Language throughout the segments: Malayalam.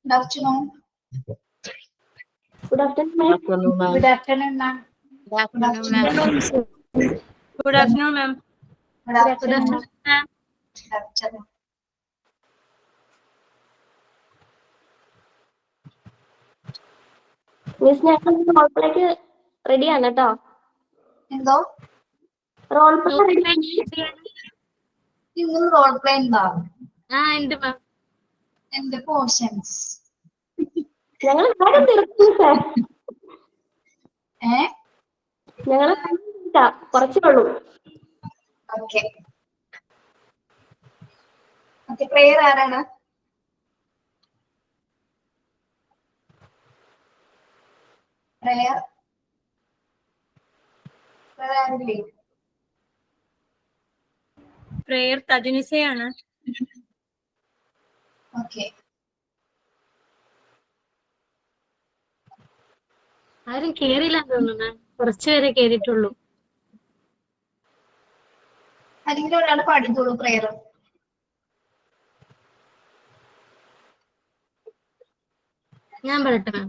Good afternoon. Good afternoon, ma'am. Good afternoon, ma'am. Good afternoon, ma'am. Good afternoon, ma'am. Good afternoon, ma'am. Good afternoon. Miss, ഞങ്ങൾ റോൾ പ്ലേക്ക് റെഡിയാണ് കേട്ടോ. എന്തോ റോൾ പ്ലേ റെഡി. നിങ്ങൾ റോൾ പ്ലേ ഉണ്ടാവും ഉണ്ട് മാം. എന്റെ പോർഷൻസ് ഞങ്ങൾ കാര്യം തീർക്കും സാർ. ഞങ്ങൾ കുറച്ചേ ഉള്ളൂ. Okay okay. പ്രെയർ ആരാണ്? പ്രെയർ ആരില്ലേ? പ്രേയർ തജുനിസയാണ്. ഓക്കെ. ആരും കേറിയില്ല തോന്നുന്നു മാം. കുറച്ചുപേരെ കേറിയിട്ടുള്ളൂ. അല്ലെങ്കിൽ ഒരാൾ പഠിച്ചോളൂ പ്രെയർ. ഞാൻ പറയട്ടെ മാം.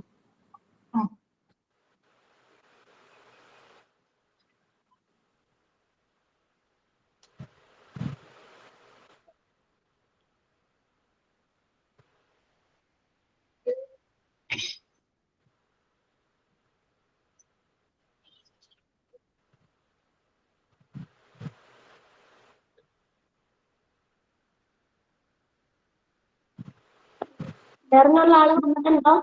വേറെയുള്ള ആള് വന്നിട്ടുണ്ടോ?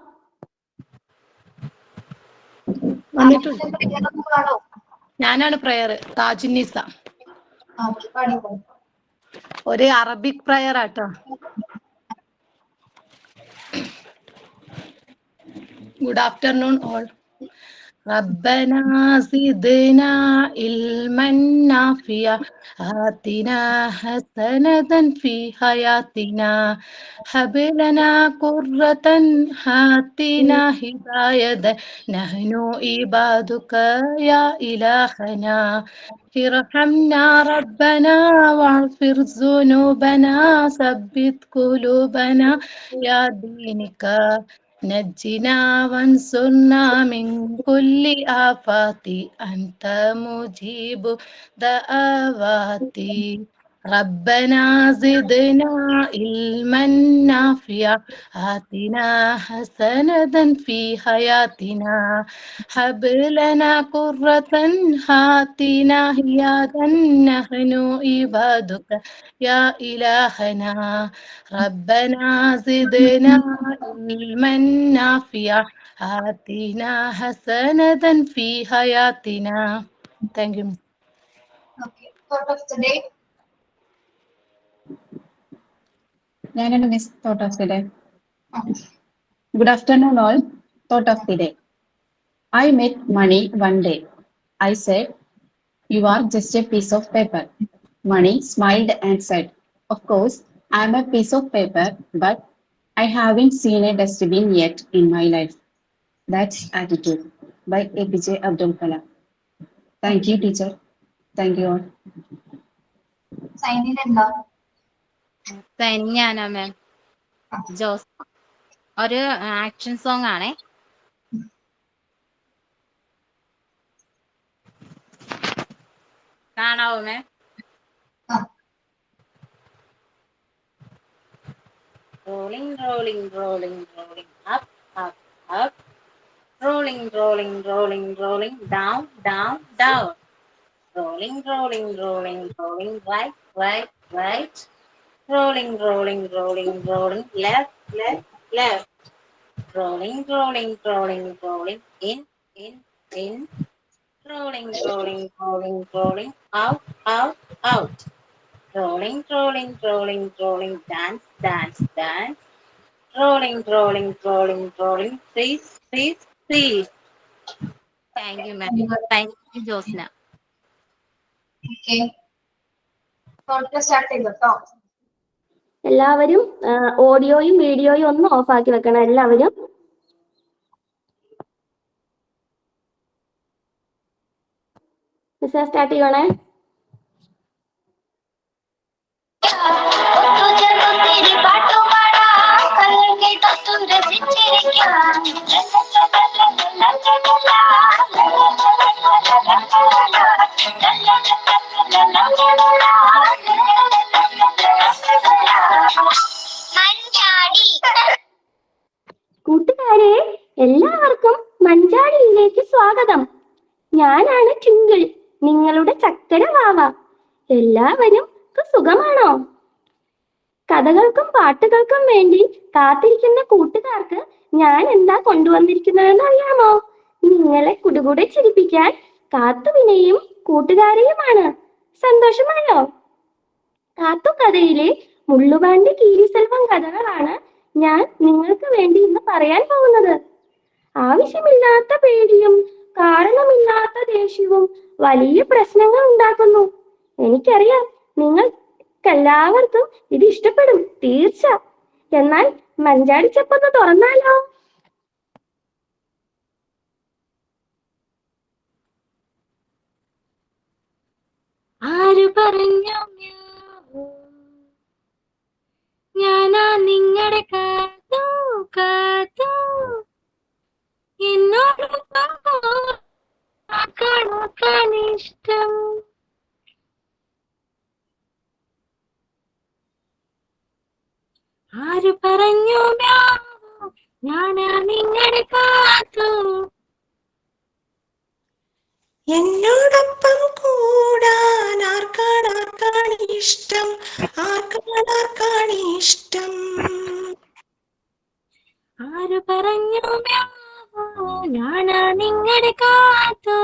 ഞാനാണ് പ്രയർ. താജുന്നിസ. ഒരു അറബിക് പ്രയർ ആട്ടോ. Good afternoon all. ربنا زدنا علما نافعا آتنا حسنة في حياتنا هب لنا قرة آتنا هداية نحن عبادك يا إلهنا ارحمنا ربنا واغفر ذنوبنا ثبت قلوبنا يا دينك نجنا وانصرنا من كل آفات أنت مجيب دعواتي ربنا زدنا علما نافعا آتنا حسنة في حياتنا هب لنا قرة آتنا حياة نحن عبادك يا إلهنا ربنا زدنا علما نافعا آتنا حسنة في حياتنا. Thank you. Okay. Thought of the day. ഞാനാണ് miss thought of the day. Good afternoon all. Thought of the day. I met Mani one day. I said, "You are just a piece of paper." Mani smiled and said, "Of course, I am a piece of paper, but I haven't seen a dustbin yet in my life." That's Attitude by APJ Abdul Kalam. Thank you, teacher. Thank you all. സൈനിൽ എന്താ? ഞാനാ മാം. ജോസ്. ഒരു ആക്ഷൻ സോങ് ആണേ. കാണാവോ മാം? Rolling, rolling, rolling, rolling, up, up, up. Rolling, rolling, rolling, rolling, down, down, down. Rolling, rolling, rolling, rolling, right, right, right. Rolling, rolling, rolling, rolling, left, left, left. Rolling, rolling, rolling, rolling, in, in. Rolling, rolling, rolling, rolling, out, out, out. Rolling, rolling, rolling, rolling, dance, dance, dance. Rolling, rolling, rolling, rolling, freeze, freeze, freeze. Thank you, ma'am. Thank you, Josna. Okay. Thought start ചെയ്തോ? എല്ലാവരും ഓഡിയോയും വീഡിയോയും ഒന്ന് ഓഫ് ആക്കി വെക്കണം. എല്ലാവരും മിസ്സേ സ്റ്റാർട്ട് ചെയ്യണേ. കൂട്ടുകാരെ, എല്ലാവർക്കും മഞ്ചാടിയിലേക്ക് സ്വാഗതം. ഞാനാണ് ട്വിങ്കിൾ, നിങ്ങളുടെ ചക്കര വാവ. എല്ലാവരും സുഖമാണോ? കഥകൾക്കും പാട്ടുകൾക്കും വേണ്ടി കാത്തിരിക്കുന്ന കൂട്ടുകാർക്ക് ഞാൻ എന്താ കൊണ്ടുവന്നിരിക്കുന്നതെന്ന് അറിയാമോ? നിങ്ങളെ കുടുകൂടെ ചിരിപ്പിക്കാൻ കാത്തുവിനെയും കൂട്ടുകാരെയുമാണ്. സന്തോഷമായോ? കാത്തു കഥയിലെ മുള്ളുപാണ്ടി കീരിസെൽവം കഥകളാണ് ഞാൻ നിങ്ങൾക്ക് വേണ്ടി ഇന്ന് പറയാൻ പോകുന്നത്. ആവശ്യമില്ലാത്ത പേടിയും കാരണമില്ലാത്ത ദേഷ്യവും വലിയ പ്രശ്നങ്ങൾ ഉണ്ടാക്കുന്നു. എനിക്കറിയാം, നിങ്ങൾക്കെല്ലാവർക്കും ഇത് ഇഷ്ടപ്പെടും, തീർച്ച. എന്നാൽ മഞ്ചാടിച്ചപ്പൊന്ന് തുറന്നാലോ? ആര് പറഞ്ഞു ഞാനാ നിങ്ങളുടെ കാത്തു കാത്തു എന്നോടൊപ്പം ഇഷ്ടം. ആര് പറഞ്ഞു ഞാനാ നിങ്ങളുടെ കാത്തു എന്നോടൊപ്പം കൂടാൻ ആർക്കാണ് ഇഷ്ടം, ആർക്കാണ് ഇഷ്ടം. ആര് പറഞ്ഞു ഞാനാ നിങ്ങളുടെ കാത്തു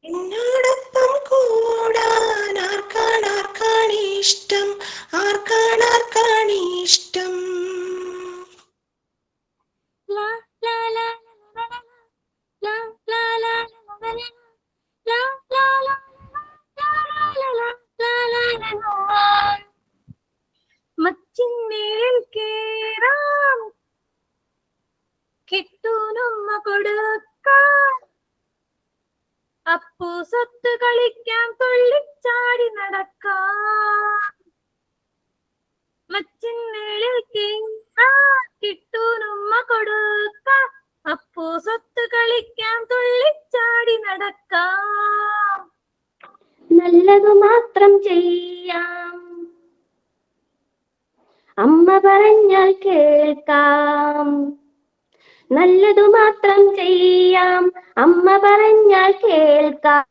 എന്നോടൊപ്പം കൂടാൻ ആർക്കാണ് ഇഷ്ടം, ആർക്കാണ് ഇഷ്ടം. ലാ ലാ ലാ ലാ ലാ ലാ ലാ ലാ ലാ മച്ചിന്മേൽ കേറാം കിട്ടൂനുമ്മ കൊടുക്കാം, അപ്പു സ്വത്ത് കളിക്കാം, തുള്ളിച്ചാടി നടക്കാം. മച്ചിന്മേളിൽ കേറാം കിട്ടൂനുമ്മ കൊടുക്കാം, അപ്പു സ്വത്ത് കളിക്കാം, തുള്ളിച്ചാടി നടക്കാം. നല്ലതു മാത്രം ചെയ്യാം, അമ്മ പറഞ്ഞാൽ കേൾക്കാം. നല്ലതു മാത്രം ചെയ്യാം, അമ്മ പറഞ്ഞാൽ കേൾക്കാം.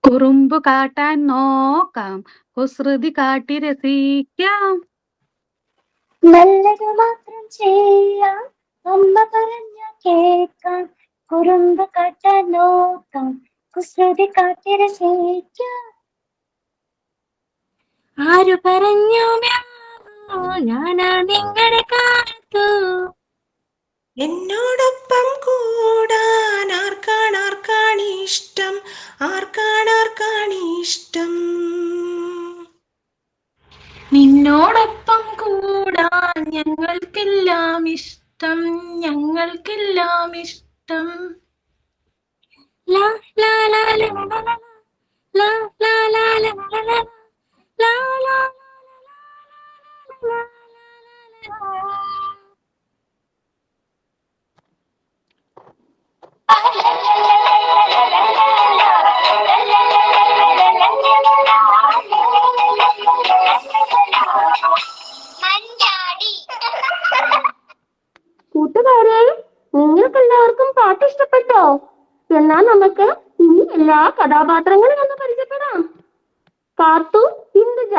കുറുമ്പ് കാട്ടാൻ നോക്കാം, കുസൃതി കാട്ടി രസിക്കാം. നല്ലതു മാത്രം ചെയ്യാം, അമ്മ പറഞ്ഞാൽ കേൾക്കാം. കുറുമ്പ് കാട്ടാൻ നോക്കാം, കുസൃതി കാട്ടി രസിക്കാം. ആര് പറഞ്ഞു ഞാനാ നിങ്ങളുടെ കാത്തു എന്നോടൊപ്പം കൂടാൻ ആർക്കാണ് ഇഷ്ടം, ആർക്കാണ് ഇഷ്ടം. നിന്നോടൊപ്പം കൂടാൻ ഞങ്ങൾക്കെല്ലാം ഇഷ്ടം, ഞങ്ങൾക്കെല്ലാം ഇഷ്ടം. ലാ ലാ ലാ ലാ ലാ ലാ ലാ ലാ ലാ ലാ ലാ. കൂട്ടുകാരെ, നിങ്ങൾക്കെല്ലാവർക്കും പാട്ട് ഇഷ്ടപ്പെട്ടോ? എന്നാൽ നമുക്ക് ഇനി എല്ലാ കഥാപാത്രങ്ങളും ഒന്ന് പരിചയപ്പെടാം. കാർത്തു, ഇന്ദുജ.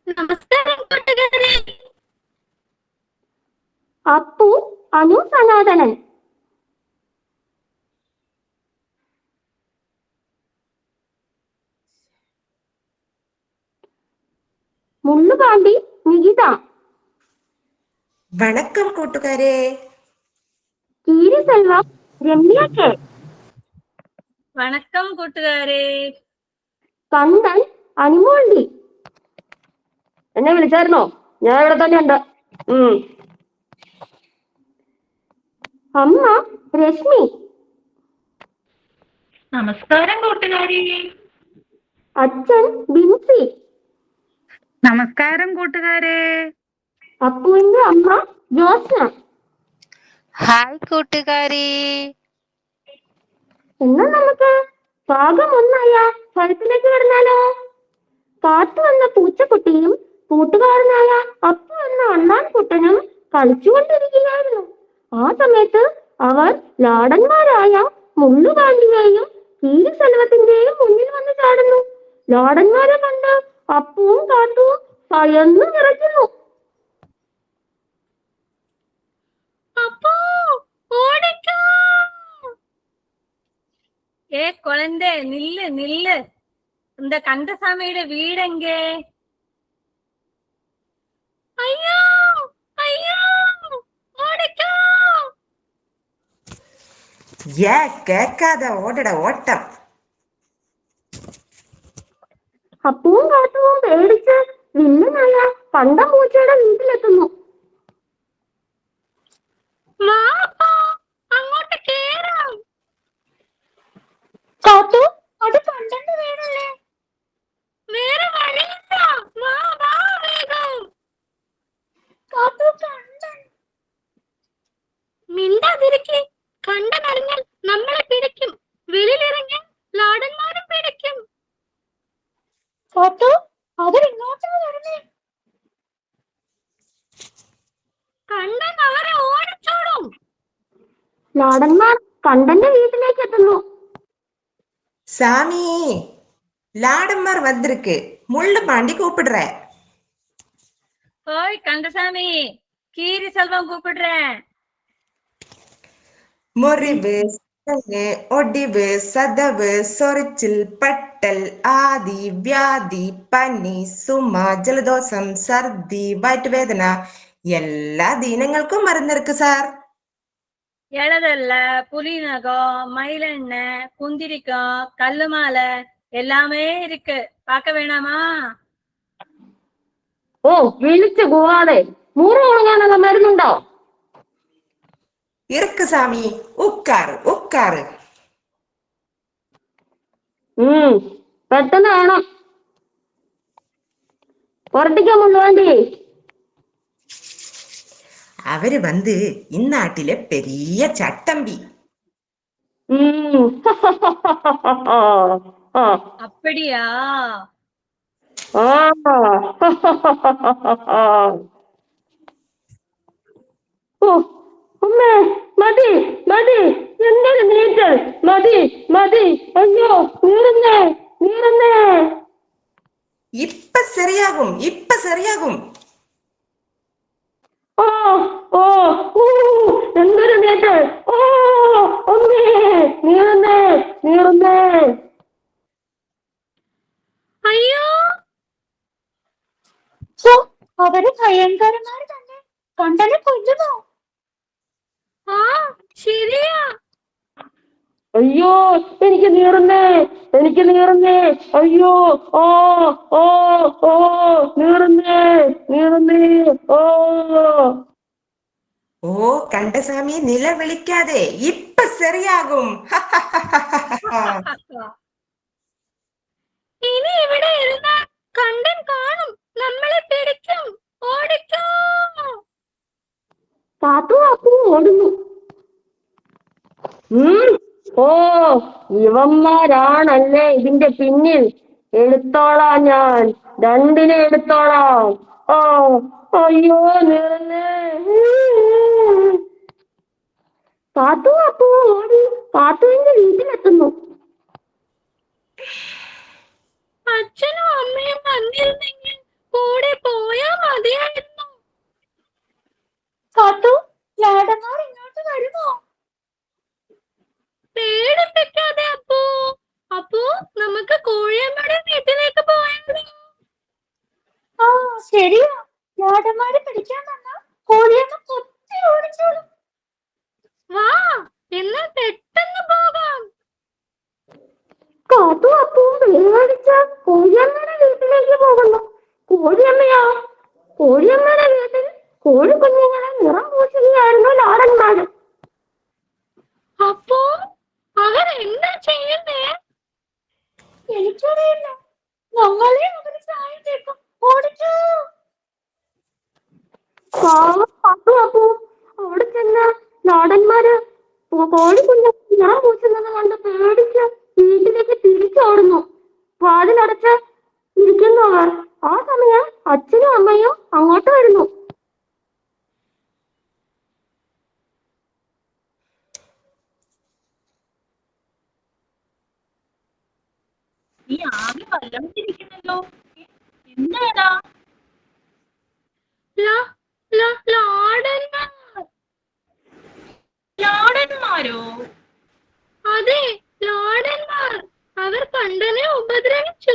നമസ്കാരം കൂട്ടുകാരെ. അപ്പു, അനു, സനാതനൻ. മുള്ളുപാണ്ടി, നികിത. വണക്കം കൂട്ടുകാരെ. കീരിസെൽവം, രമ്യ കെ. വണക്കം കൂട്ടുകാരെ. കണ്ണൻ, അനുമോണ്ടി. എന്നെ വിളിച്ചായിരുന്നോ? ഞാൻ ഇവിടെ തന്നെ ഉണ്ട്. അമ്മ, രശ്മി. നമസ്കാരം കൂട്ടുകാരെ. അച്ഛൻ, ബിൻസി. നമസ്കാരം കൂട്ടുകാരെ. അപ്പുവിന്റെ അമ്മ ജോസ്ന. ഹായ് കൂട്ടുകാരി. എന്നാ നമുക്ക് ഭാഗം 1 ഫലത്തിലേക്ക് വരുന്നാലോ? കാത്തു എന്ന പൂച്ചക്കുട്ടിയും കൂട്ടുകാരനായ അപ്പു എന്ന അണ്ണാൻകുട്ടനും കളിച്ചുകൊണ്ടിരിക്കുകയായിരുന്നു. ആ സമയത്ത് അവർ ലാടന്മാരായ മുള്ളുകാണ്ടിയെയും കീരിസെൽവത്തിന്റെയും മുന്നിൽ വന്ന് ചാടുന്നു. ലാടന്മാരെ കണ്ട് അപ്പുവും കാത്തുവും ഭയന്നു വിറയ്ക്കുന്നു. குழந்தை நில்லு நில்லு, இந்த கந்தசாமியோட வீடு எங்கே? ஐயோ ஐயோ ஓடிக்கோ. കേക്കാതെ ഓടട ഓട്ടം. അപ്പുവും കാത്തുവും പേടിച്ച് വില്ലനായ പണ്ടം പൂച്ചയുടെ വീട്ടിലെത്തുന്നു. അങ്ങോട്ട് കേറാം. കാത്തു, അത് പണ്ടന്റെ വീടല്ലേ? വേറെ വഴിയില്ല, വാ വാ വേഗം. കാത്തു, കണ്ടൻ. മിണ്ടാതിരിക്കെ, കണ്ടനറിഞ്ഞാൽ നമ്മളെ പിടിക്കും. വെളിയിലിറങ്ങിയാൽ ലാടന്മാരും പിടിക്കും. കാത്തു, അവരിങ്ങോട്ടാ വരുന്നേ. കണ്ടൻ അവരെ ഓടിച്ചോടും. ലാടന്മാർ കണ്ടന്റെ വീട്ടിലേക്ക് എത്തുന്നു. சாமி, லாடம்மார் வந்திருக்கு, முள்ளு பாண்டி கூப்பிடுற. ஓய் கந்தசாமி, கீரி செல்வம் கூப்பிடுறேன். முறிவு, சடங்கு, ஒடிவு, சதவு, சொரிச்சில், பட்டல், ஆதி, வியாதி, പനി, സുമ, ജലദോഷം, ഛർദി, വയറ്റുവേദന എല്ലാ ദീനങ്ങൾക്കും മരുന്നിருக்கு സാർ. எழதல்ல, புலிநகம், மயிலெண்ணெய், குந்திரிக்கம், கல்லு மாலை எல்லாமே இருக்கு. பார்க்க வேணாமா? ഓ, വിളിച്ചു പോവാതെ. മൂറ് ഉണങ്ങാനുള്ള മരുന്നുണ്ടോ? இருக்கு சாமி, உட்காரு உட்காரு. പെട്ടെന്ന് വേണം. പുറത്തേക്ക് മുള്ളുവാണ്ടി. அவரு வந்து இந்நாட்டில பெரிய சட்டம்பி. அப்படியா? അമ്മേ, മതി മതി, എന്തൊരു നീറ്റൽ, മതി മതി. അയ്യോ, നീറുന്നേ നീറുന്നേ. இப்ப சரியாகும், இப்ப சரியாகும். ഓ ഓ, എന്തൊരു നീറ്റൽ. ഓ അമ്മേ, നീറുന്നേ നീറുന്നേ. അയ്യോ, അവര് ഭയങ്കരന്മാർ തന്നെ. കണ്ടനെ കൊല്ലുമോ? ആ ശരിയാ. അയ്യോ, എനിക്ക് നീറുന്നേ എനിക്ക് നീറുന്നേ. അയ്യോ, ഓ ഓ ഓ, നീറുന്നേ നീറുന്നേ. ഓ ஓ கண்டசாமி, நில விழிக்காதே, இப்ப சரியாகும். ഇനി ഇവിടെ ഇരുന്നാൽ കണ്ടൻ കാണും, നമ്മളെ പിടിക്കും. ഓടിക്കോ. കാത്തു അപ്പു ഓടുന്നു. ഓ, ഇവന്മാരാണല്ലേ ഇതിന്റെ പിന്നിൽ. എടുത്തോളാം, ഞാൻ രണ്ടിനെ എടുത്തോളാം. ഓ അയ്യോ, നീറുന്നേ. കാത്തു അപ്പു ഓടി കാത്തുവിന്റെ വീട്ടിലെത്തുന്നു. അച്ഛനും അമ്മയും വന്നിരുന്നെങ്കിൽ കൂടെ പോയാ മതിയായിരുന്നു. കാത്തു, ലാടന്മാർ ഇങ്ങോട്ട് വരുമോ? പേടിപ്പിക്കാതെ അപ്പു. അപ്പു, നമുക്ക് കോഴിയമ്മയുടെ വീട്ടിലേക്ക് പോയാലോ? ആ ശരിയാ, ലാടന്മാരെ പിടിക്കാൻ വന്നാ കോഴിയമ്മ കൊത്തി ഓടിച്ചോളും. വാ, എന്നാൽ പെട്ടെന്ന് പോകാം. കാത്തു അപ്പവും വെളിയടിച്ച് കോഴിയമ്മയുടെ വീട്ടിലേക്ക് പോകുന്നു. കോഴിയമ്മയാ? കോഴിയമ്മയുടെ വീട്ടിൽ കോഴി കുഞ്ഞുങ്ങളെ നിറം പൂശുകയായിരുന്നു ലാടന്മാര്. ലാടന്മാര് കോഴിക്കുഞ്ഞ് ഞാൻ പൂച്ചുന്നത് കണ്ട് പേടിച്ച് വീട്ടിലേക്ക് തിരിച്ചോടുന്നു. വാതിലടച്ച് ഇരിക്കുന്നവർ. ആ സമയം അച്ഛനും അമ്മയും അങ്ങോട്ട് വരുന്നു. നീ ആകെ വല്ലമിരിക്കുന്നല്ലോ. എന്താടാ? ലാടന്മാരോ? അതെ, ലാടന്മാർ. അവർ കണ്ടനെ ഉപദ്രവിച്ചു.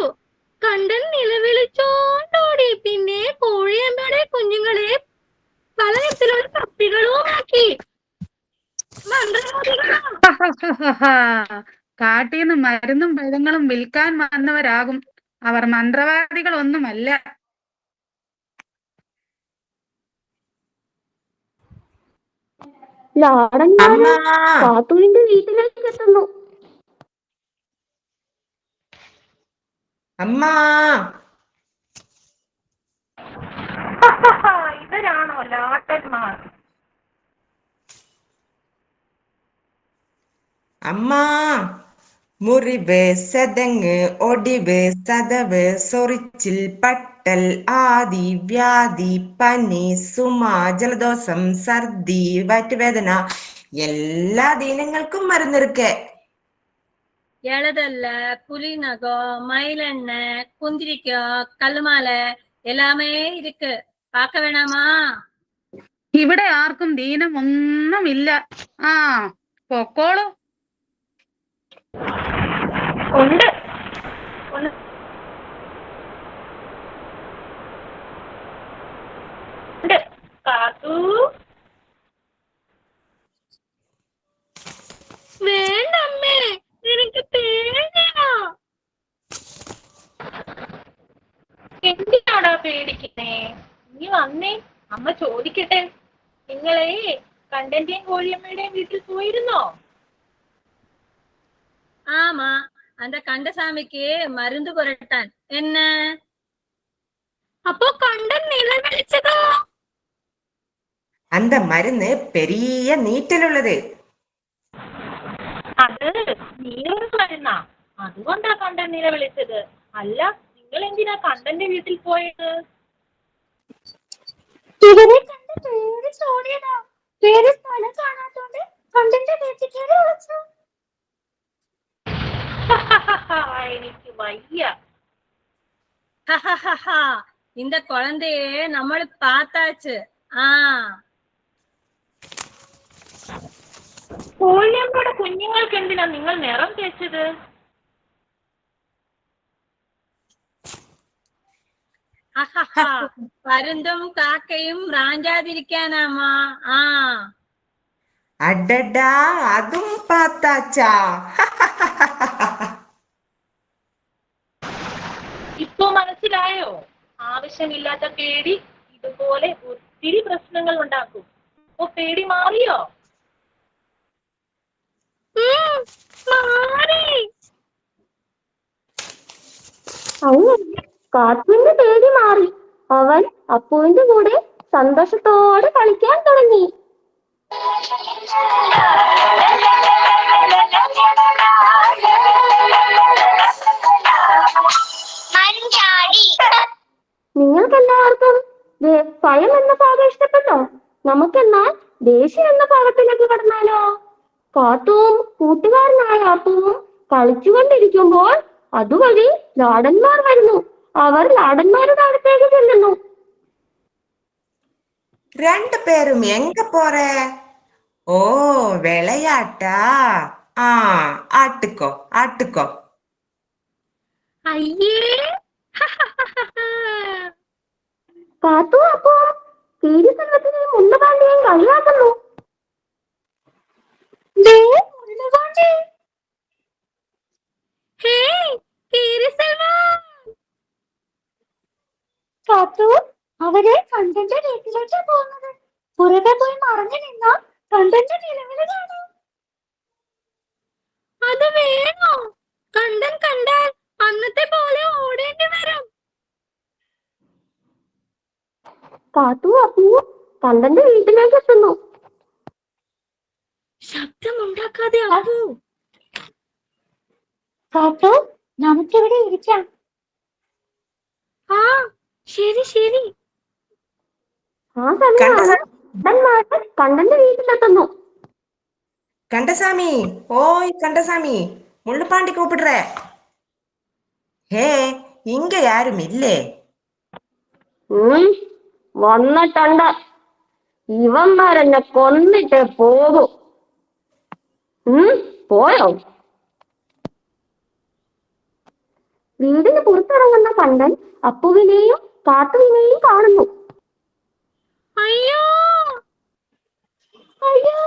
കണ്ടൻ നിലവിളിച്ചോണ്ടോടി. പിന്നെ കോഴിയമ്മയുടെ കുഞ്ഞുങ്ങളെ പലതരത്തിലുള്ള പപ്പികളുമാക്കി. മന്ത്രവാദികളാ. കാട്ടീന്ന് മരുന്നും പഴങ്ങളും വിൽക്കാൻ വന്നവരാകും. അവർ മന്ത്രവാദികളൊന്നുമല്ല. ലാടന്മാര് കാത്തുവിന്റെ വീട്ടിലേക്ക് എത്തുന്നു. അമ്മാ, ഇവരാണോ ലാട്ടന്മാർ? അമ്മാ, മുറിവ്, സതങ്ങ്, ഒടിവ്, സതവ്, സൊറിച്ചിൽ, പട്ടൽ, ആദി, വ്യാധി, പനി, സുമ, ജലദോഷം, ഛർദി, വയറ്റുവേദന എല്ലാ ദീനങ്ങൾക്കും മരുന്നിருக்கு. எழுதல்ல, புலிநகம், மயிலெண்ணெய், குந்திரிக்காய், கல்லுமாலை எல்லாமே இருக்கு. பார்க்க வேணாமா? ഇവിടെ ആർക്കും ദീനം ഒന്നുമില്ല. ആ, പൊക്കോളൂ. ഉണ്ട്. കാത്തു, വേണ്ടമ്മേ, നിനക്ക് പേടിയാ. എന്തിനാടാ പേടിക്കുന്നേ? നീ വന്നേ, അമ്മ ചോദിക്കട്ടെ. നിങ്ങളെ കണ്ടന്റെയും കോഴിയമ്മയുടെയും വീട്ടിൽ പോയിരുന്നോ? ஆமா, அந்த கண்டசாமிக்கு மருந்து புரட்டான். என்ன அப்போ கண்டன் நிலவெளிச்சதோ? அந்த மருந்து பெரிய நீட்டலுள்ளது. അത് നീരൊരു മരുന്നാ. അതുകൊണ്ടാ കണ്ടൻ നിലവിളിച്ചത്. അല്ല, നിങ്ങൾ എന്തിനാ കണ്ടന്റെ വീട്ടിൽ പോയത്? ഇവരെ കണ്ട് പേടിച്ചോടിയതാ. വേറെ സ്ഥലം കാണാത്തോണ്ട് കണ്ടന്റെ വീട്ടിൽ കയറി വിളിച്ചു. എനിക്ക് വയ്യ. இந்த குழந்தையே നമ്മൾ பார்த்தாச்சு. കോഴിയമ്മയുടെ കുഞ്ഞുങ്ങൾക്ക് എന്തിനാ നിങ്ങൾ നിറം തേച്ചത്? പരുന്തും കാക്കയും റാഞ്ചാതിരിക്കാനാമാ. അഡഡാ, അതും പാത്താച്ചാ. ഇപ്പൊ മനസ്സിലായോ? ആവശ്യമില്ലാത്ത പേടി ഇതുപോലെ ഒത്തിരി പ്രശ്നങ്ങൾ ഉണ്ടാക്കും. ഇപ്പൊ പേടി മാറിയോ? അങ്ങനെ കാത്തുവിന്റെ പേടി മാറി. അവൻ അപ്പുവിന്റെ കൂടെ സന്തോഷത്തോടെ കളിക്കാൻ തുടങ്ങി. നിങ്ങൾക്കെല്ലാവർക്കും ഭയം എന്ന ഭാഗം ഇഷ്ടപ്പെട്ടോ? നമുക്കെന്നാൽ ദേഷ്യം എന്ന ഭാഗത്തിലേക്ക് കടന്നാലോ? കാത്തുവും കൂട്ടുകാരനായ അപ്പുവും കളിച്ചുകൊണ്ടിരിക്കുമ്പോൾ അതുവഴി ലാടന്മാർ വരുന്നു. അവർ ലാടന്മാരുടെ അടുത്തേക്ക് ചെല്ലുന്നു. രണ്ടു പേരും എങ്ക പോറേ? ഓ, വിളയാട്ടാ. ആട്ടുക്കോ ആട്ടുക്കോ. അയ്യേ, കാത്തു അപ്പോ കീരിസംഘത്തിനെയും മുണ്ടുപാണ്ടിയെയും കളിയാക്കുന്നു. കാത്തു അവരെ കണ്ടന്റെ വീട്ടിലേക്ക് പോകുന്നത്. പുറകെ പോയി മറഞ്ഞു നിന്ന കണ്ടന്റെ നിലവിളി കാണാം. അത് വേണോ? കണ്ടൻ കണ്ടാൽ അന്നത്തെ പോലെ ഓടേണ്ടി വരും. കാത്തു അപ്പു കണ്ടന്റെ വീട്ടിലേക്ക് എത്തുന്നു. നടക്കാതെ അപ്പു. കാത്തു, നമുക്കിവിടെ ഇരിക്കാം. ആ ശരി ശരി. ആ സമയമാണ് കണ്ണന്റെ വീട്ടിലെത്തുന്നു. கண்டசாமி ஓய் கண்டசாமி முள்ளுப்பாண்டி கூப்பிடுற ഹേ ഇങ്ങ ആരും ഇല്ലേ വന്നിട്ടുണ്ട്. ഇവന്മാരെന്നെ കൊന്നിട്ടേ പോകും. പോയോ? വീടിന് പുറത്തിറങ്ങുന്ന കണ്ടൻ അപ്പുവിനെയും കാത്തുവിനെയും കാണുന്നു. അയ്യോ അയ്യോ.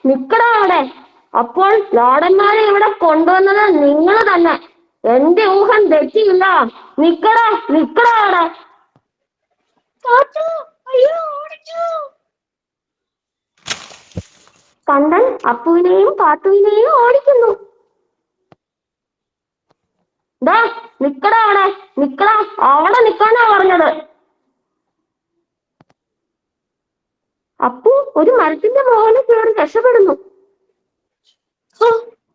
നിക്കടാ അവിടെ. അപ്പോൾ ലാടന്മാരെ ഇവിടെ കൊണ്ടുവന്നത് നിങ്ങൾ തന്നെ. എന്റെ ഊഹം തെറ്റിയില്ല. നിക്കടാ നിക്കടാ അവിടെ. കണ്ടൻ അപ്പുവിനെയും കാത്തുവിനെയും ഓടിക്കുന്നു. നിക്കടാ അവിടെ. നിക്കടാ അവിടെ നിക്കാനാ പറഞ്ഞത്. അപ്പു ഒരു മരത്തിന്റെ മുകളിൽ കയറി രക്ഷപ്പെടുന്നു.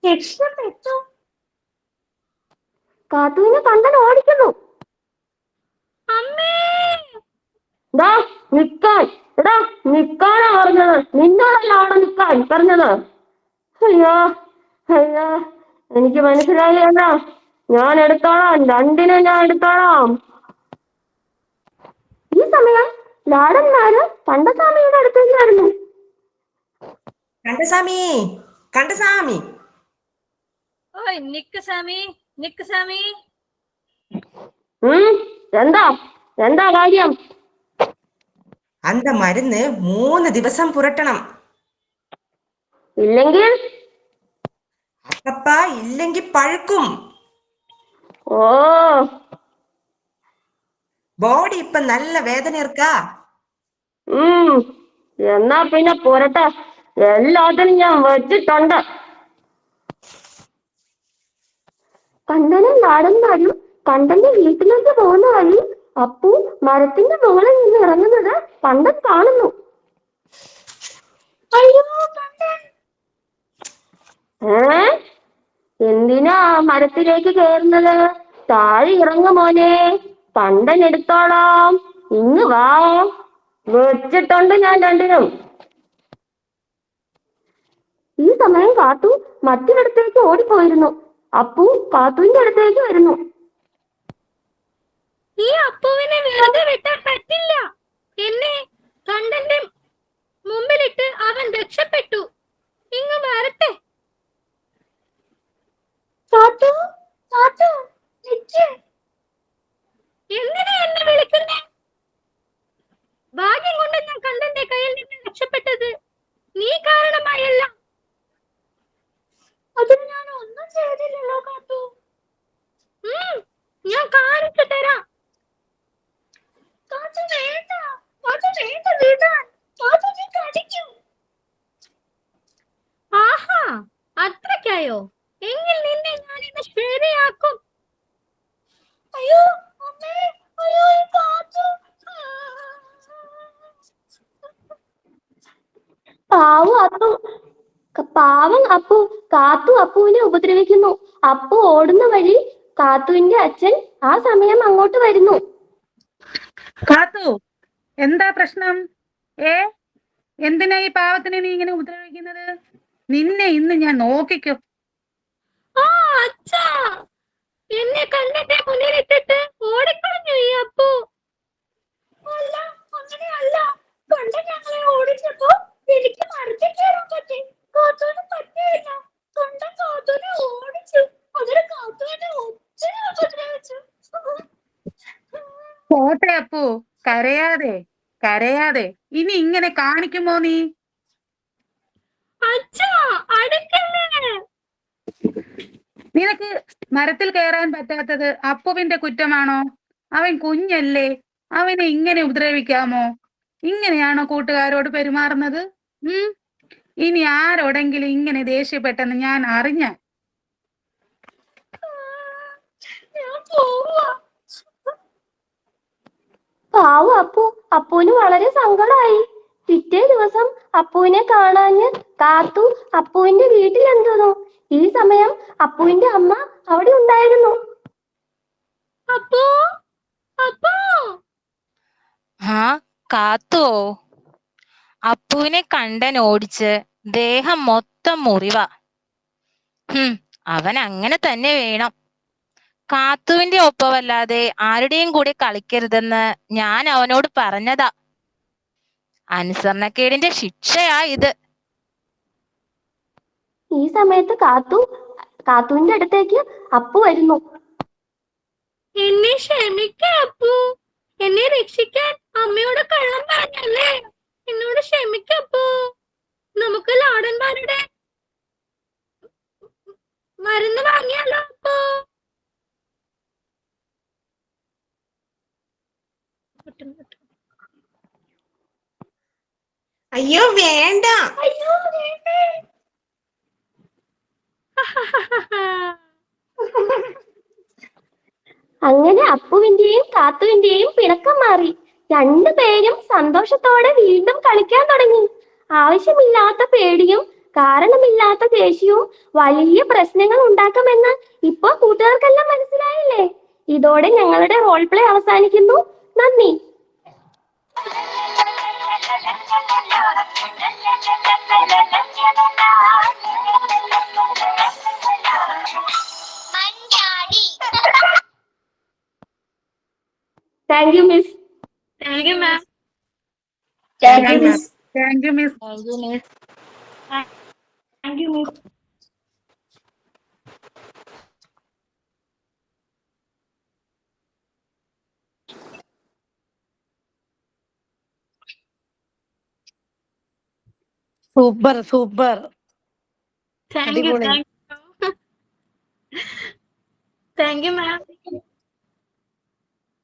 രക്ഷപ്പെട്ടു. കാത്തുവിനെ കണ്ടൻ ഓടിക്കുന്നു. നിക്കാൻ. എടാ നിക്കാനാ പറഞ്ഞത്. നിന്നോടല്ല അവിടെ നിക്കാൻ പറഞ്ഞത്. അയ്യോ അയ്യോ എനിക്ക് മനസ്സിലായില്ല. ഞാൻ എടുത്തോളാം. രണ്ടിനെ ഞാൻ എടുത്തോളാം. ഈ സമയം ലാടന്മാര് കണ്ടസ്വാമിയുടെ അടുത്തേക്ക് വരുന്നു. കണ്ടസാമി കണ്ടസാമി ഓയ് നിക്ക് സാമി നിക്ക് സാമി. എന്താ എന്താ കാര്യം? அந்த മരുന്ന് 3 ദിവസം പുരട്ടണം. ഇല്ലെങ്കിൽ അപ്പ ഇല്ലെങ്കിൽ പഴുക്കും. ഓ ബോഡി ഇപ്പൊ നല്ല വേദന ഇരിക്കാ. എന്നാ പിന്നെ പോരട്ടെ. എല്ലാത്തിനും ഞാൻ വെച്ചിട്ടുണ്ട്. കണ്ടനും ലാടന്മാരും കണ്ടന്റെ വീട്ടിലേക്ക് പോകുന്ന വഴി അപ്പു മരത്തിന്റെ മുകളിൽ നിന്ന് ഇറങ്ങുന്നത് കണ്ടൻ കാണുന്നു. അയ്യോ കണ്ടൻ. എന്തിനാ മരത്തിലേക്ക് കയറുന്നത്? താഴെ ഇറങ്ങു മോനെ. കണ്ടൻ എടുത്തോളാം. ഇന്ന് വാ. വെച്ചിട്ടുണ്ട് ഞാൻ രണ്ടിനും. ഈ സമയം കാത്തു മറ്റിനടുത്തേക്ക് ഓടിപ്പോയിരുന്നു. അപ്പു കാത്തുവിന്റെ അടുത്തേക്ക് വരുന്നു. ഈ അപ്പുവിനെ വെറുതെ വിട്ടാൻ പറ്റില്ല. എന്നെ കണ്ടന്റെ മുമ്പിലിട്ട് അവൻ രക്ഷപ്പെട്ടു. ഇങ്ങ് വരട്ടെ. എന്തിനാ എന്നെ വിളിക്കുന്നേ? ഭാഗ്യം കൊണ്ട് ഞാൻ കണ്ടന്റെ കയ്യിൽ നിന്ന് രക്ഷപ്പെട്ടത്. നീ കാരണമായല്ല. അതിന് ഞാൻ ഒന്നും ചെയ്തില്ലല്ലോ കാത്തു. ഞാൻ കാണിച്ചു തരാം. ആഹാ അത്രയ്ക്കായോ? എങ്കിൽ നിന്നെ ഞാൻ ഇന്ന് ശരിയാക്കും. അയ്യോ അമ്മേ. അയ്യോ കാത്തു. പാവം അപ്പു കാത്തു അപ്പുവിനെ ഉപദ്രവിക്കുന്നു. അപ്പു ഓടുന്ന വഴി കാത്തുവിന്റെ അച്ഛൻ ആ സമയം അങ്ങോട്ട് വരുന്നു. കാത്തു, എന്താ പ്രശ്നം? എന്തിനാ ഈ പാവത്തിനെ നീ ഇങ്ങനെ ഉപദ്രവിക്കുന്നത്? നിന്നെ ഇന്ന് ഞാൻ നോക്കിക്കും. അച്ഛാ, എന്നെ കണ്ണിന്റെ മുന്നിലിട്ടിട്ട് ഓടിക്കളഞ്ഞു ഈ അപ്പു. അല്ല അങ്ങനെയല്ല. കണ്ട ഞങ്ങളെ ഓടിച്ചപ്പോ എനിക്ക് മരത്തിൽ കയറാൻ പറ്റി. കാത്തുവിന് പറ്റിയില്ല. കണ്ട കാത്തുവിനെ ഓടിച്ചു. അതിന് കാത്തുവിനെ ഒത്തിരി ഉപദ്രവിച്ചു. പോട്ടെ അപ്പു, കരയാതെ കരയാതെ. ഇനി ഇങ്ങനെ കാണിക്കുമോ നീ? അച്ഛാ അടുക്കല്ലേ. നിനക്ക് മരത്തിൽ കയറാൻ പറ്റാത്തത് അപ്പുവിന്റെ കുറ്റമാണോ? അവൻ കുഞ്ഞല്ലേ, അവനെ ഇങ്ങനെ ഉപദ്രവിക്കാമോ? ഇങ്ങനെയാണോ കൂട്ടുകാരോട് പെരുമാറുന്നത്? ഇനി ആരോടെങ്കിലും ഇങ്ങനെ ദേഷ്യപ്പെട്ടെന്ന് ഞാൻ അറിഞ്ഞ ഞാൻ പോവാ. അപ്പുവിന് വളരെ സങ്കടമായി. പിറ്റേ ദിവസം അപ്പുവിനെ കാണാഞ്ഞ് കാത്തു അപ്പുവിന്റെ വീട്ടിലെത്തുന്നു. ഈ സമയം അപ്പുവിന്റെ അമ്മ അവിടെ ഉണ്ടായിരുന്നു. അപ്പോ അപ്പോ ആ കാത്തുവോ? അപ്പുവിനെ കണ്ടൻ ഓടിച്ച് ദേഹം മൊത്തം മുറിവാ. അവൻ അങ്ങനെ തന്നെ വേണം. കാത്തുവിന്റെ ഒപ്പമല്ലാതെ ആരുടെയും കൂടെ കളിക്കരുതെന്ന് ഞാൻ അവനോട് പറഞ്ഞതാ. അനുസരണക്കേടിന്റെ ശിക്ഷയാ ഇത്. ഈ സമയത്ത് കാത്തുവിന്റെ അടുത്തേക്ക് അപ്പു വരുന്നു. എന്നെ ക്ഷമിക്ക അപ്പു. എന്നെ രക്ഷിക്കാൻ അമ്മയോട് കള്ളം പറഞ്ഞല്ലേ? എന്നോട് ക്ഷമിക്കപ്പോ. നമുക്ക് ലാടന്മാരുടെ മരുന്ന് വാങ്ങിയാലോ അപ്പോ? അയ്യോ വേണ്ട. അയ്യോ വേണ്ടേ. അങ്ങനെ അപ്പുവിന്റെയും കാത്തുവിന്റെയും പിണക്കം മാറി. രണ്ടുപേരും സന്തോഷത്തോടെ വീണ്ടും കളിക്കാൻ തുടങ്ങി. ആവശ്യമില്ലാത്ത പേടിയും കാരണമില്ലാത്ത ദേഷ്യവും വലിയ പ്രശ്നങ്ങൾ ഉണ്ടാക്കുമെന്ന് ഇപ്പോ കൂട്ടുകാർക്കെല്ലാം മനസ്സിലായില്ലേ? ഇതോടെ ഞങ്ങളുടെ റോൾ പ്ലേ അവസാനിക്കുന്നു. നന്ദി. Thank you miss. Thank you ma'am. Thank you miss. Thank you miss. Thank you miss. Super super. Thank you. Thank you ma'am.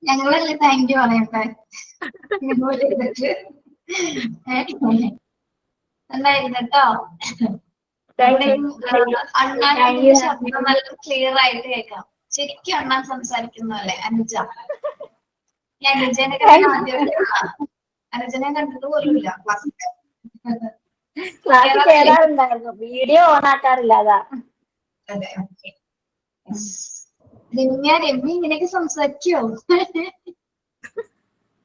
ഞങ്ങളല്ലേ താങ്ക് യു പറയട്ടെ. നന്നായിരുന്നു കേട്ടോ. അണ്ണാന്റെ ശബ്ദം നല്ല ക്ലിയർ ആയിട്ട് കേൾക്കാം. ശരിക്കും അണ്ണാൻ സംസാരിക്കുന്നല്ലേ അനുജ. അനുജനെ അനുജനെ കണ്ടിട്ട് പോലുമില്ല കേറാറുണ്ടായിരുന്നു, വീഡിയോ ഓൺ ആക്കാറില്ല. അതാ. അതെ, ഓക്കെ. രമ്യ ഇങ്ങനെയൊക്കെ സംസാരിക്കോ?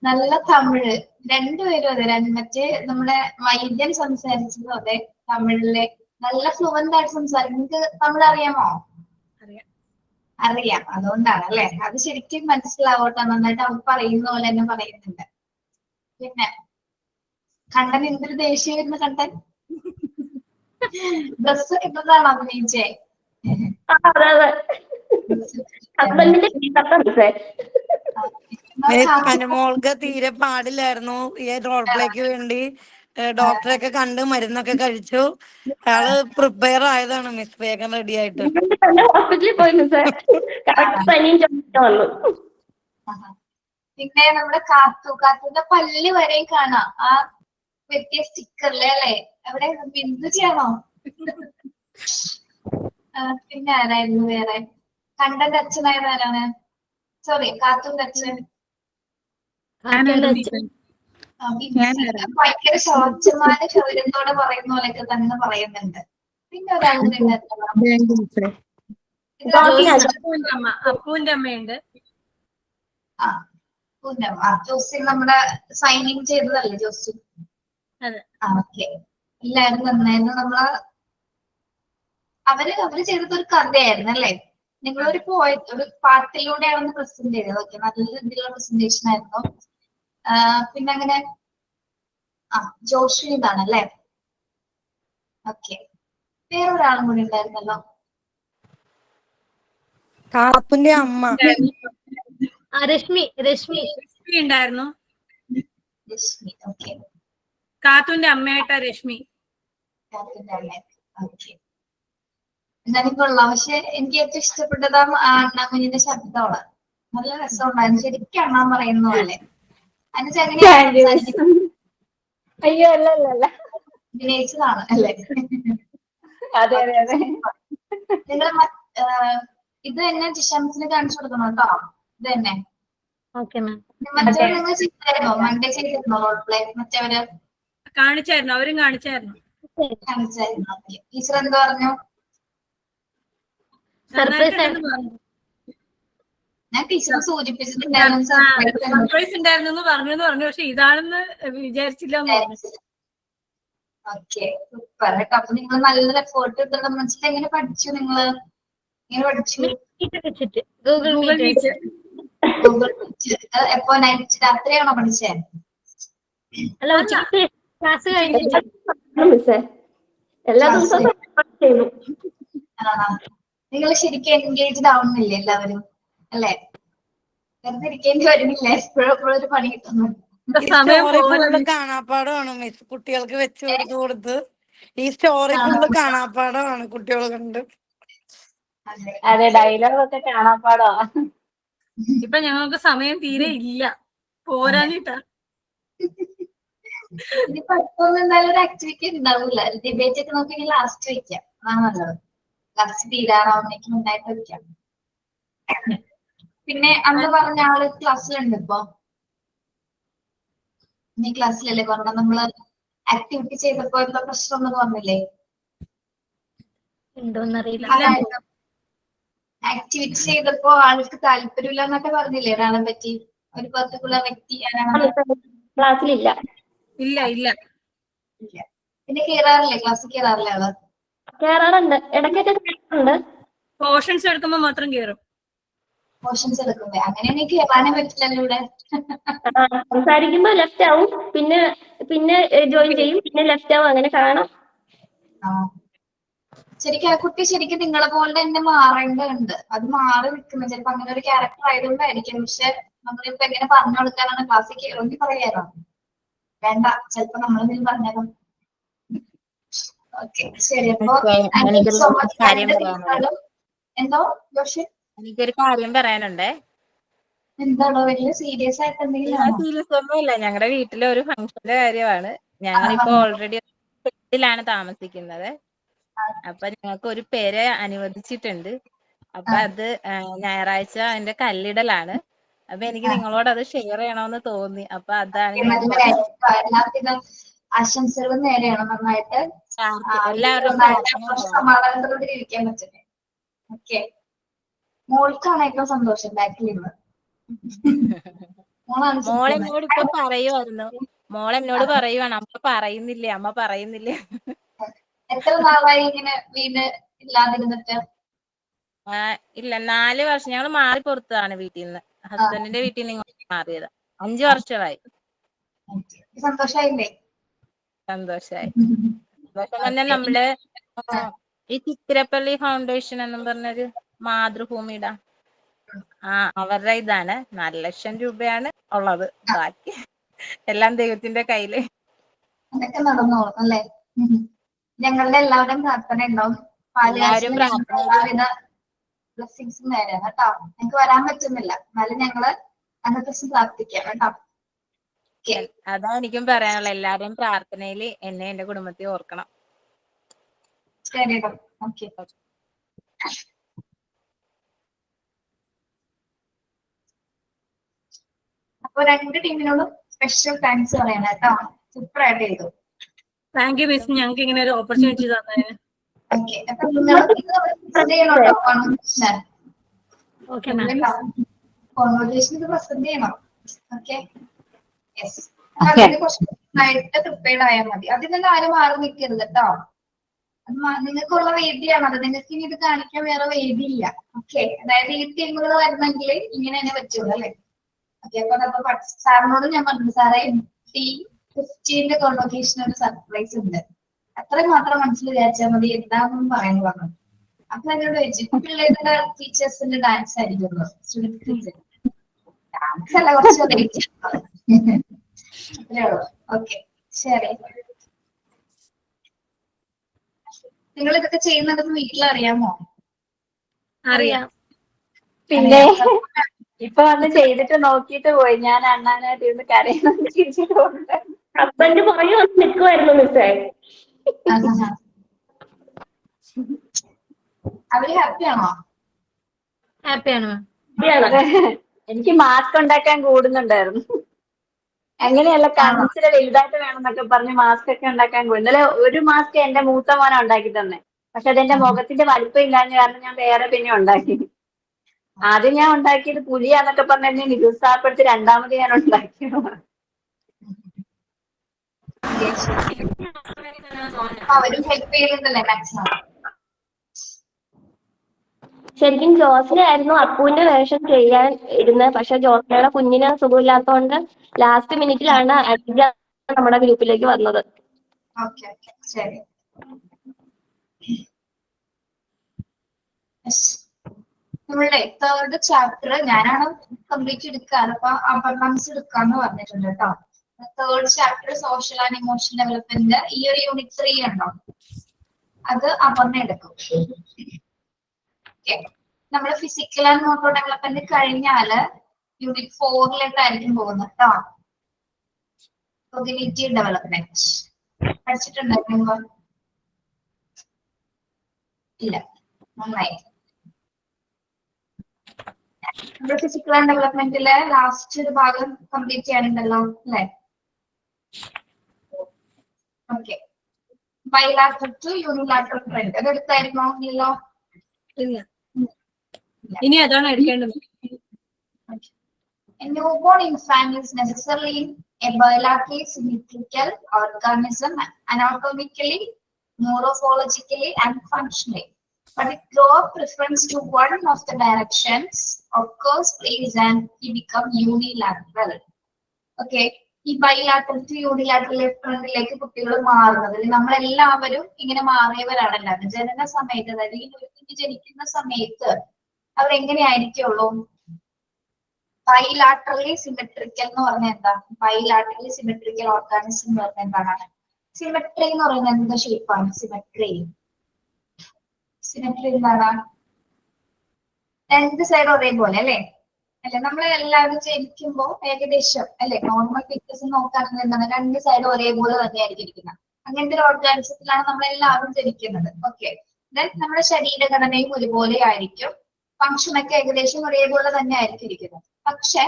നല്ല തമിഴ്. രണ്ടുപേരും അതെ. മറ്റേ നമ്മുടെ വൈദ്യൻ സംസാരിച്ചതും അതെ. തമിഴിലെ നല്ല ഫ്ലുവന്റ് ആയിട്ട് സംസാരിക്കും. നിങ്ങൾക്ക് തമിഴ് അറിയാമോ? അറിയാം. അതുകൊണ്ടാണ് അല്ലെ. അത് ശരിക്കും മനസ്സിലാവട്ടെ. നന്നായിട്ട് അവർ പറയുന്ന പോലെ തന്നെ പറയുന്നുണ്ട്. പിന്നെ കണ്ടൻ എന്തൊരു ദേഷ്യം വരുന്ന കണ്ടൻ. ഡ്രസ് ഇട്ടതാണോ അഭിനയിച്ചേ? അനുമോൾക്ക് തീരെ പാടില്ലായിരുന്നു ഈ റോൾ പ്ലേക്ക് വേണ്ടി. ഡോക്ടറെ ഒക്കെ കണ്ട് മരുന്നൊക്കെ കഴിച്ചു. അയാള് പ്രിപ്പയർ ആയതാണ് മിസ്, വേഗം റെഡി ആയിട്ട്. ഹോസ്പിറ്റലിൽ പോയി മിസ്. പിന്നെ നമ്മുടെ കാത്തുന്റെ പല്ല് വരെയും കാണാം ആ വ്യക്തിയ സ്റ്റിക്കറിലെ അല്ലെ. അവിടെ ബിന്ദു ചെയ്യണോ? പിന്നെ ആരായിരുന്നു വേറെ? കണ്ടന്റെ അച്ഛനായത് ആരാണ്? സോറി, കാത്തുന്റെ അച്ഛൻ ഭയങ്കര ശോച്ചന്മാരെ ശൗര്യത്തോടെ പറയുന്ന പോലെയൊക്കെ തന്നെ പറയുന്നുണ്ട്. പിന്നെ ഒരാളുടെ അപ്പുവിന്റെ അമ്മയുണ്ട്. ജോസി നമ്മുടെ സൈനിങ് ചെയ്തതല്ലേ ജോസി? ഓക്കെ. എല്ലാരും നന്നായിരുന്നു. അവര് ചെയ്തതൊരു കഥയായിരുന്നു അല്ലേ? നിങ്ങളൊരു ഒരു പാട്ടിലൂടെയാണ് പ്രസന്റ് ചെയ്തത്. ഓക്കെ, നല്ല രീതിയിലുള്ള പ്രസന്റേഷൻ ആയിരുന്നു. പിന്നെ അങ്ങനെ ജോഷി ഇതാണല്ലേ? ഓക്കെ. വേറൊരാളും കൂടി ഉണ്ടായിരുന്നല്ലോ. കാത്തുന്റെ അമ്മ രശ്മി ഉണ്ടായിരുന്നു. രശ്മി, ഓക്കെ. കാത്തുന്റെ അമ്മയായിട്ടാ രശ്മി. കാത്തുന്റെ അമ്മ, ഓക്കെ. എന്നാലും കൊള്ളാം. പക്ഷെ എനിക്ക് ഏറ്റവും ഇഷ്ടപ്പെട്ടത് അണ്ണാകുഞ്ഞിന്റെ ശബ്ദമാണ്. നല്ല രസമുണ്ടായിരുന്നു. ശരിക്കും അണ്ണാൻ പറയുന്ന പോലെ. അനുജ എങ്ങനെയാണ്? അയ്യോ അല്ല അഭിനയിച്ചതാണ് അല്ലേ? അതെ അതെ അതെ. നിങ്ങൾ ഇത് തന്നെ ജിഷാംസിന് കാണിച്ചു കൊടുക്കണം കേട്ടോ. ഇത് തന്നെ. Okay ma'am. മറ്റവർ നിങ്ങൾ ചെയ്തായിരുന്നോ? മൺഡേ ചെയ്തിരുന്നോ റോൾ പ്ലേ? മറ്റവര് കാണിച്ചായിരുന്നു, അവരും കാണിച്ചായിരുന്നു. കാണിച്ചായിരുന്നു. ടീച്ചർ എന്താ പറഞ്ഞു? നന്നായിട്ടുണ്ടെന്ന് പറഞ്ഞു. ഞാൻ ടീച്ചറെ സൂചിപ്പിച്ചിട്ടുണ്ടായിരുന്നു സർപ്രൈസ് ഉണ്ടായിരുന്നു പറഞ്ഞു. പക്ഷെ ഇതാണെന്ന് വിചാരിച്ചില്ല എന്ന് പറഞ്ഞു. ഓക്കെ, സൂപ്പർ കേട്ടോ. അപ്പൊ നിങ്ങൾ നല്ലൊരു എഫേർട്ട് ഇട്ടിട്ട് മനസ്സിൽ എങ്ങനെ പഠിച്ചു? നിങ്ങള് എങ്ങനെ പഠിച്ചു? Google Meet. Google Meet. എപ്പോ നൈറ്റ് രാത്രിയാണോ പഠിച്ചേ? ക്ലാസ് കഴിഞ്ഞിട്ട് മിസ്സേ എല്ലാ ദിവസവും ചെയ്യുന്നു. നിങ്ങൾ ശരിക്കും എൻഗേജ്ഡ് ആവുന്നില്ലേ എല്ലാവരും? അല്ലെ? വെറുതെ ഇരിക്കേണ്ടി വരുന്നില്ല, എപ്പോഴും ഒരു പണി കിട്ടുന്നു. സ്റ്റോറി ഫുള്ള് കാണാപ്പാടമാണ് മിസ്, കുട്ടികൾക്ക് വെച്ചു കൊടുത്ത് ഈ സ്റ്റോറി ഫുള്ള് കാണാപ്പാടമാണ് കുട്ടികൾ കണ്ട്. അതെ, ഡയലോഗ് ഒക്കെ കാണാപ്പാടാ. ഇപ്പൊ ഞങ്ങൾക്ക് സമയം തീരെ ഇല്ല, പോരാഞ്ഞിട്ടാ. ഇനിയിപ്പോ അടുത്തൊന്നും എന്തായാലും ഒരു ആക്ടിവിറ്റി ഉണ്ടാവില്ല. ഡിബേറ്റ് ഒക്കെ നോക്കി ലാസ്റ്റ് വെക്കാം, അതാണ് നല്ലത്. ലാസ്റ്റ് തീരാറാവുന്നേക്ക് മുന്നായിട്ട് വെക്കാം. പിന്നെ അന്ന് പറഞ്ഞ ആള് ക്ലാസ്സിലുണ്ട് ഇപ്പൊ? നീ ക്ലാസ്സിലല്ലേ പറഞ്ഞ? നമ്മള് ആക്ടിവിറ്റി ചെയ്തപ്പോ എന്താ പ്രശ്നം എന്ന് പറഞ്ഞില്ലേ? എന്തോന്നറിയില്ല. ആക്ടിവിറ്റി ചെയ്തപ്പോ ആൾക്ക് താല്പര്യമില്ല എന്നൊക്കെ പറഞ്ഞില്ലേ ഒരാളെ പറ്റി? ഒരു പർട്ടിക്കുലർ വ്യക്തി ക്ലാസ്സിലില്ല. ഇല്ല. പിന്നെ കേറാറില്ലേ? ക്ലാസ്സിൽ കേറാറില്ലേ ആള്? കേറാറുണ്ട്, ഇടയ്ക്കൊക്കെ കേറാറുണ്ട്. പോർഷൻസ് എടുക്കുമ്പോ മാത്രം കേറും. പോർഷൻസ് എടുക്കുമ്പോ അങ്ങനെയാണെങ്കിൽ കേറാനേ പറ്റില്ലല്ലോ ഇവിടെ. സംസാരിക്കുമ്പോ ലെഫ്റ്റ് ആവും, പിന്നെ ജോയിൻ ചെയ്യും, പിന്നെ ലെഫ്റ്റ് ആവും, അങ്ങനെ കാണാം. ശരിക്കും ആ കുട്ടി ശരിക്കും നിങ്ങളെ പോലെ തന്നെ മാറേണ്ടതുണ്ട്. അത് മാറി നിൽക്കുന്നത് ചിലപ്പോ അങ്ങനെ ഒരു ക്യാരക്ടർ ആയതുകൊണ്ടായിരിക്കും. പക്ഷെ നമ്മളിപ്പോ എങ്ങനെ പറഞ്ഞു കൊടുക്കാനാണ്? ക്ലാസ്സിൽ കയറുമെങ്കിൽ പറയാറോ? വേണ്ട, ചിലപ്പോ നമ്മളെന്തെങ്കിലും പറഞ്ഞാലോ? ഓക്കെ, ശരി. അപ്പൊ സോ മച്ച്. എന്തോ ജോഷി? എനിക്കൊരു കാര്യം പറയാനുണ്ടേ. എന്താണോ വലിയ സീരിയസ് ആയിട്ട് എന്തെങ്കിലും ആണോ? സീരിയസ് ഒന്നുമില്ല, ഞങ്ങളുടെ വീട്ടിലെ ഒരു ഫംഗ്ഷന്റെ കാര്യമാണ്. ഞങ്ങളിപ്പോ ഓൾറെഡി വീട്ടിലാണ് താമസിക്കുന്നത്. അപ്പൊ ഞങ്ങൾക്ക് ഒരു പേര് അനുവദിച്ചിട്ടുണ്ട്. അപ്പൊ അത് ഞായറാഴ്ച അതിന്റെ കല്ലിടലാണ്. അപ്പൊ എനിക്ക് നിങ്ങളോട് അത് ഷെയർ ചെയ്യണമെന്ന് തോന്നി. അപ്പൊ അതാണ് ഞാൻ എല്ലാവിധ ആശംസകളും നേരെയാണ്. നന്നായിട്ട് എല്ലാവരും സമാധാനത്തോടെ ഇരിക്കാൻ പറ്റട്ടെ. ഓക്കെ, മോൾക്കാണ് ഏറ്റവും സന്തോഷം ബാക്കിലിരുന്ന്. മോളെന്നോട് ഇപ്പൊ പറയുമായിരുന്നു, മോളെന്നോട് പറയുവാണ്, അമ്മ പറയുന്നില്ലേ. എത്ര നാളായി ഇങ്ങനെ വീട് ഇല്ലാതിരുന്നിട്ട്? ഇല്ല, 4 വർഷം. ഞങ്ങൾ മാറി പുറത്താണ് വീട്ടിൽ നിന്ന്. ഹസ്ബൻഡിന്റെ വീട്ടിൽ നിന്ന് മാറിയത് 5 വർഷമായി. സന്തോഷായില്ലേ? സന്തോഷായി. പക്ഷെ തന്നെ നമ്മള് ഈ ചിത്തിരപ്പള്ളി ഫൗണ്ടേഷൻ എന്നും പറഞ്ഞൊരു മാതൃഭൂമിയുടെ അവരുടെ ഇതാണ്. 4 ലക്ഷം രൂപയാണ് ഉള്ളത്. ബാക്കി എല്ലാം ദൈവത്തിന്റെ കയ്യില്. അതൊക്കെ നടന്നോളും അല്ലേ? ഞങ്ങളുടെ എല്ലാവരും പ്രാർത്ഥന ഉണ്ടാവും. എല്ലാവിധ ബ്ലെസ്സിങ്സും നേരാണ് കേട്ടോ. ഞങ്ങൾക്ക് വരാൻ പറ്റുന്നില്ല, എന്നാലും ഞങ്ങള് അന്നത്തെ ദിവസം പ്രാർത്ഥിക്കാം കേട്ടോ. അതാ എനിക്കും പറയാനുള്ള, എല്ലാരും പ്രാർത്ഥനയില് എന്നെ എന്റെ കുടുംബത്തെ ഓർക്കണം. ശരി, ഓക്കെ. അപ്പൊ 2 ടീമിനോടും സ്പെഷ്യൽ താങ്ക്സ് പറയണം കേട്ടോ. സൂപ്പർ ആയിട്ട് ചെയ്തു. താങ്ക് യു മിസ്, ഞങ്ങൾക്ക് ഇങ്ങനെ ഒരു ഓപ്പർച്യൂണിറ്റി തന്നതിന്. ഓക്കെ, അപ്പൊ നിങ്ങൾ പ്രസന്റ് ചെയ്യണം കേട്ടോ കോൺവെർസേഷൻ. കോൺവെർസേഷൻ ഇത് പ്രസന്റ് ചെയ്യണം. Okay, yes. അതിന് കുറച്ചായിട്ട് പ്രിപ്പയർഡ് ആയാൽ മതി. അതിൽ നിന്ന് ആരും മാറി നിൽക്കരുത് കേട്ടോ. നിങ്ങൾക്കുള്ള വേദിയാണ് അത്. നിങ്ങൾക്ക് ഇനി ഇത് കാണിക്കാൻ വേറെ വേദിയില്ല. ഓക്കെ, അതായത് ഈ ടീമുകൾ വരുന്നെങ്കിൽ ഇങ്ങനെ തന്നെ പറ്റുള്ളൂ അല്ലേ? ഓക്കെ, അപ്പൊ സാറിനോട് ഞാൻ പറഞ്ഞു, സാറേ T15 കോൺവൊക്കേഷൻ ഒരു സർപ്രൈസ് ഉണ്ട്, അത്രയും മാത്രം മനസ്സിൽ വിചാരിച്ചാൽ മതി, എന്താണെന്നും പറയാന്ന് പറഞ്ഞു. അപ്പൊ എന്നോട് ചോദിച്ചു, പിള്ളേരുടെ ടീച്ചേഴ്സിന്റെ ഡാൻസ് ആയിരിക്കുമല്ലോ, സ്റ്റുഡൻസ് ടീച്ചർ ഡാൻസ് അല്ല, കുറച്ച് അത്രേ ഉള്ളൂ. ഓക്കെ, ശരി. നിങ്ങൾ ഇതൊക്കെ ചെയ്യുന്നതെന്ന് വീട്ടിൽ അറിയാമോ? അറിയാം. പിന്നെ ഇപ്പൊ വന്ന് ചെയ്തിട്ട് നോക്കിയിട്ട് പോയി. ഞാൻ അണ്ണാനായിട്ട് ഇരുന്ന് കരയുന്നത് ചിരിച്ചിട്ടുണ്ട്. ഹസ്ബൻഡ് പുറകെ വന്ന് നിൽക്കുമായിരുന്നു മിസ്സേ. അവര് ഹാപ്പിയാണോ? ഹാപ്പിയാണ്. എനിക്ക് മാസ്ക് ഉണ്ടാക്കാൻ കൂടുന്നുണ്ടായിരുന്നു. അങ്ങനെയല്ല, കൺസിലെ വലുതായിട്ട് വേണമെന്നൊക്കെ പറഞ്ഞ് മാസ്ക് ഒക്കെ ഉണ്ടാക്കാൻ കൂടും. ഇന്നലെ ഒരു മാസ്ക് എന്റെ മൂത്ത മോനെ ഉണ്ടാക്കി തന്നെ. പക്ഷെ അതെന്റെ മുഖത്തിന്റെ വലിപ്പം ഇല്ലാഞ്ഞ കാരണം ഞാൻ വേറെ പിന്നെ ഉണ്ടാക്കി. ആദ്യം ഞാൻ ഉണ്ടാക്കിയത് പുലിയാന്നൊക്കെ പറഞ്ഞ് എന്നെ നിരുത്സാഹപ്പെടുത്തി രണ്ടാമത് ഞാൻ ഉണ്ടാക്കിയത്. അവരും ഹെൽപ്പ് ചെയ്യുന്നുണ്ടല്ലേ മാക്സിമം. ശരിക്കും ജോസ്നയായിരുന്നു അപ്പുവിന്റെ വേഷം ചെയ്യാൻ ഇരുന്നത്. പക്ഷെ ജോസ്നയുടെ കുഞ്ഞിന് സുഖമില്ലാത്തതുകൊണ്ട് ലാസ്റ്റ് മിനിറ്റിലാണ് അഡ്ജ നമ്മുടെ ഗ്രൂപ്പിലേക്ക് വന്നത്. ഓക്കെ ഓക്കെ ശരി. നമ്മളുടെ തേർഡ് ചാപ്റ്റർ ഞാനാണ് കംപ്ലീറ്റ് എടുക്കാറ്. അപ്പൊ അബർണൻസ് എടുക്കാന്ന് പറഞ്ഞിട്ടുണ്ട് കേട്ടോ. Third chapter social and emotional development. ഈ ഒരു യൂണിറ്റ് 3 ഉണ്ടോ, അത് അപർണ എടുക്കും. നമ്മള് ഫിസിക്കൽ ആൻഡ് മോട്ടോർ ഡെവലപ്മെന്റ് കഴിഞ്ഞാല് യൂണിറ്റ് 4ലേക്കായിരിക്കും പോകുന്നത് കേട്ടോ. കോഗ്നിറ്റീവ് ഡെവലപ്മെന്റ് പഠിച്ചിട്ടുണ്ടായിരുന്നു? ഇല്ല, നന്നായി. നമ്മുടെ ഫിസിക്കൽ ആൻഡ് ഡെവലപ്മെന്റിലെ ലാസ്റ്റ് ഒരു ഭാഗം കംപ്ലീറ്റ് ചെയ്യാനുണ്ടല്ലോ അല്ലെ? Okay. Bilateral to unilateral trend അത് എടുത്തായിരുന്നോ? ഇല്ലല്ലോ. ഇനി അതാണ് എടുക്കേണ്ടത്. A newborn infant is necessarily a bilaterally symmetrical organism anatomically, morphologically, and functionally. But it grows preference to one of the directions, of course, plays and he becomes unilateral. Okay. ഈ ബൈലാറ്ററൽ ടു യൂണിലാറ്ററൽ ട്രെൻഡിലേക്ക് കുട്ടികൾ മാറുന്നത് നമ്മളെല്ലാവരും ഇങ്ങനെ മാറിയവരാണല്ലോ. ജനന സമയത്ത്, അതായത് ഈ ഒരു കുട്ടി ജനിക്കുന്ന സമയത്ത് അവരെങ്ങനെയായിരിക്കുള്ളൂ? ബൈലാറ്ററലി സിമെട്രിക്കൽ എന്ന് പറഞ്ഞാൽ എന്താ? ബൈലാറ്ററലി സിമെട്രിക്കൽ ഓർഗാനിസം എന്ന് പറഞ്ഞാൽ എന്താണ്? സിമെട്രി എന്ന് പറയുന്നത് എന്താ ഷേപ്പാണ്? സിമെട്രി എന്താണ്? രണ്ട് സൈഡ് ഒരേപോലെ അല്ലെ? അല്ലെ, നമ്മൾ എല്ലാവരും ജനിക്കുമ്പോ ഏകദേശം അല്ലെ നോർമൽ ഫീച്ചേഴ്സ് നോക്കുകയാണെങ്കിൽ എന്താണ്? രണ്ട് സൈഡ് ഒരേപോലെ തന്നെയായിരിക്കും ഇരിക്കുന്നത്. അങ്ങനത്തെ ഒരു ഓർഗാനിസത്തിലാണ് നമ്മൾ എല്ലാവരും ജനിക്കുന്നത്. ഓക്കെ. ദെൻ നമ്മുടെ ശരീരഘടനയും ഒരുപോലെ ആയിരിക്കും, ഫംഗ്ഷൻ ഒക്കെ ഏകദേശം ഒരേപോലെ തന്നെ ആയിരിക്കും ഇരിക്കുന്നത്. പക്ഷെ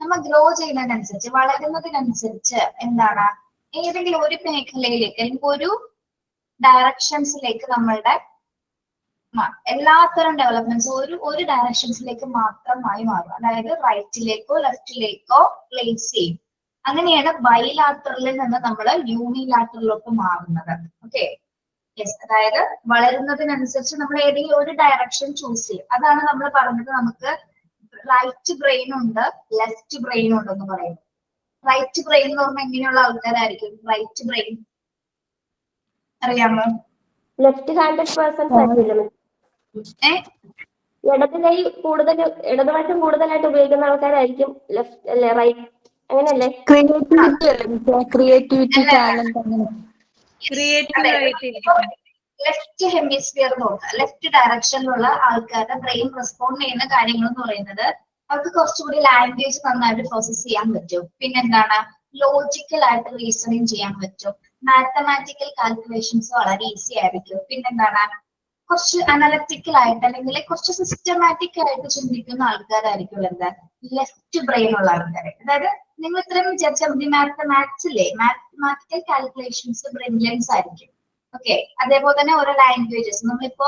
നമ്മൾ ഗ്രോ ചെയ്യുന്നതിനനുസരിച്ച്, വളരുന്നതിനനുസരിച്ച് എന്താണ്, ഏതെങ്കിലും ഒരു മേഖലയിലേക്ക് അല്ലെങ്കിൽ ഒരു ഡയറക്ഷൻസിലേക്ക് നമ്മളുടെ എല്ലാത്തരം ഡെവലപ്മെന്റ്സ് ഒരു ഡയറക്ഷൻസിലേക്ക് മാത്രമായി മാറും. അതായത് റൈറ്റിലേക്കോ ലെഫ്റ്റിലേക്കോ പ്ലേസ് ചെയ്യും. അങ്ങനെയാണ് ബൈലാറ്ററലിൽ നിന്ന് നമ്മൾ യൂണിലാറ്ററലിലോട്ട് മാറുന്നത്. ഓക്കെ. യെസ്, അതായത് വളരുന്നതിനനുസരിച്ച് നമ്മൾ ഏതെങ്കിലും ഒരു ഡയറക്ഷൻ ചൂസ് ചെയ്യും. അതാണ് നമ്മൾ പറഞ്ഞത് നമുക്ക് റൈറ്റ് ബ്രെയിൻ ഉണ്ട്, ലെഫ്റ്റ് ബ്രെയിൻ ഉണ്ടെന്ന് പറയുന്നത്. റൈറ്റ് ബ്രെയിൻ എന്ന് പറഞ്ഞാൽ എങ്ങനെയുള്ള ആൾക്കാരായിരിക്കും റൈറ്റ് ബ്രെയിൻ? അറിയാമോ? ലെഫ്റ്റ് ഹാൻഡഡ് പേഴ്സൺസ് ഇടത് കൈ കൂടുതൽ, ഇടതുവശം കൂടുതലായിട്ട് ഉപയോഗിക്കുന്ന ആൾക്കാരായിരിക്കും ലെഫ്റ്റ് അല്ലെ റൈറ്റ്, അങ്ങനെയല്ലേ? ക്രിയേറ്റിവിറ്റി ടാലന്റ് അങ്ങനെ. ലെഫ്റ്റ് ഹെമിസ്ഫിയർ നോക്കുക, ലെഫ്റ്റ് ഡയറക്ഷനിലുള്ള ആൾക്കാരുടെ ബ്രെയിൻ റെസ്പോണ്ട് ചെയ്യുന്ന കാര്യങ്ങൾ എന്ന് പറയുന്നത് അവർക്ക് കുറച്ചുകൂടി ലാംഗ്വേജ് നന്നായിട്ട് പ്രോസസ് ചെയ്യാൻ പറ്റും. പിന്നെന്താണ്, ലോജിക്കൽ ആയിട്ട് റീസണിങ് ചെയ്യാൻ പറ്റും. മാത്തമാറ്റിക്കൽ കാൽക്കുലേഷൻസ് വളരെ ഈസി ആയിരിക്കും. പിന്നെന്താണ്, കുറച്ച് അനലറ്റിക്കൽ ആയിട്ട് അല്ലെങ്കിൽ കുറച്ച് സിസ്റ്റമാറ്റിക് ആയിട്ട് ചിന്തിക്കുന്ന ആൾക്കാരായിരിക്കും എന്താ ലെഫ്റ്റ് ബ്രെയിൻ ഉള്ള ആൾക്കാർ. അതായത് നിങ്ങൾ ഇത്രയും വിചാരിച്ചാൽ മതി, മാത്സ് ഇല്ലേ, മാത്തമാറ്റിക്കൽ കാൽക്കുലേഷൻസ് ബ്രില്യൻസ് ആയിരിക്കും. ഓക്കെ. അതേപോലെ തന്നെ ഓരോ ലാംഗ്വേജസ്, നമ്മളിപ്പോ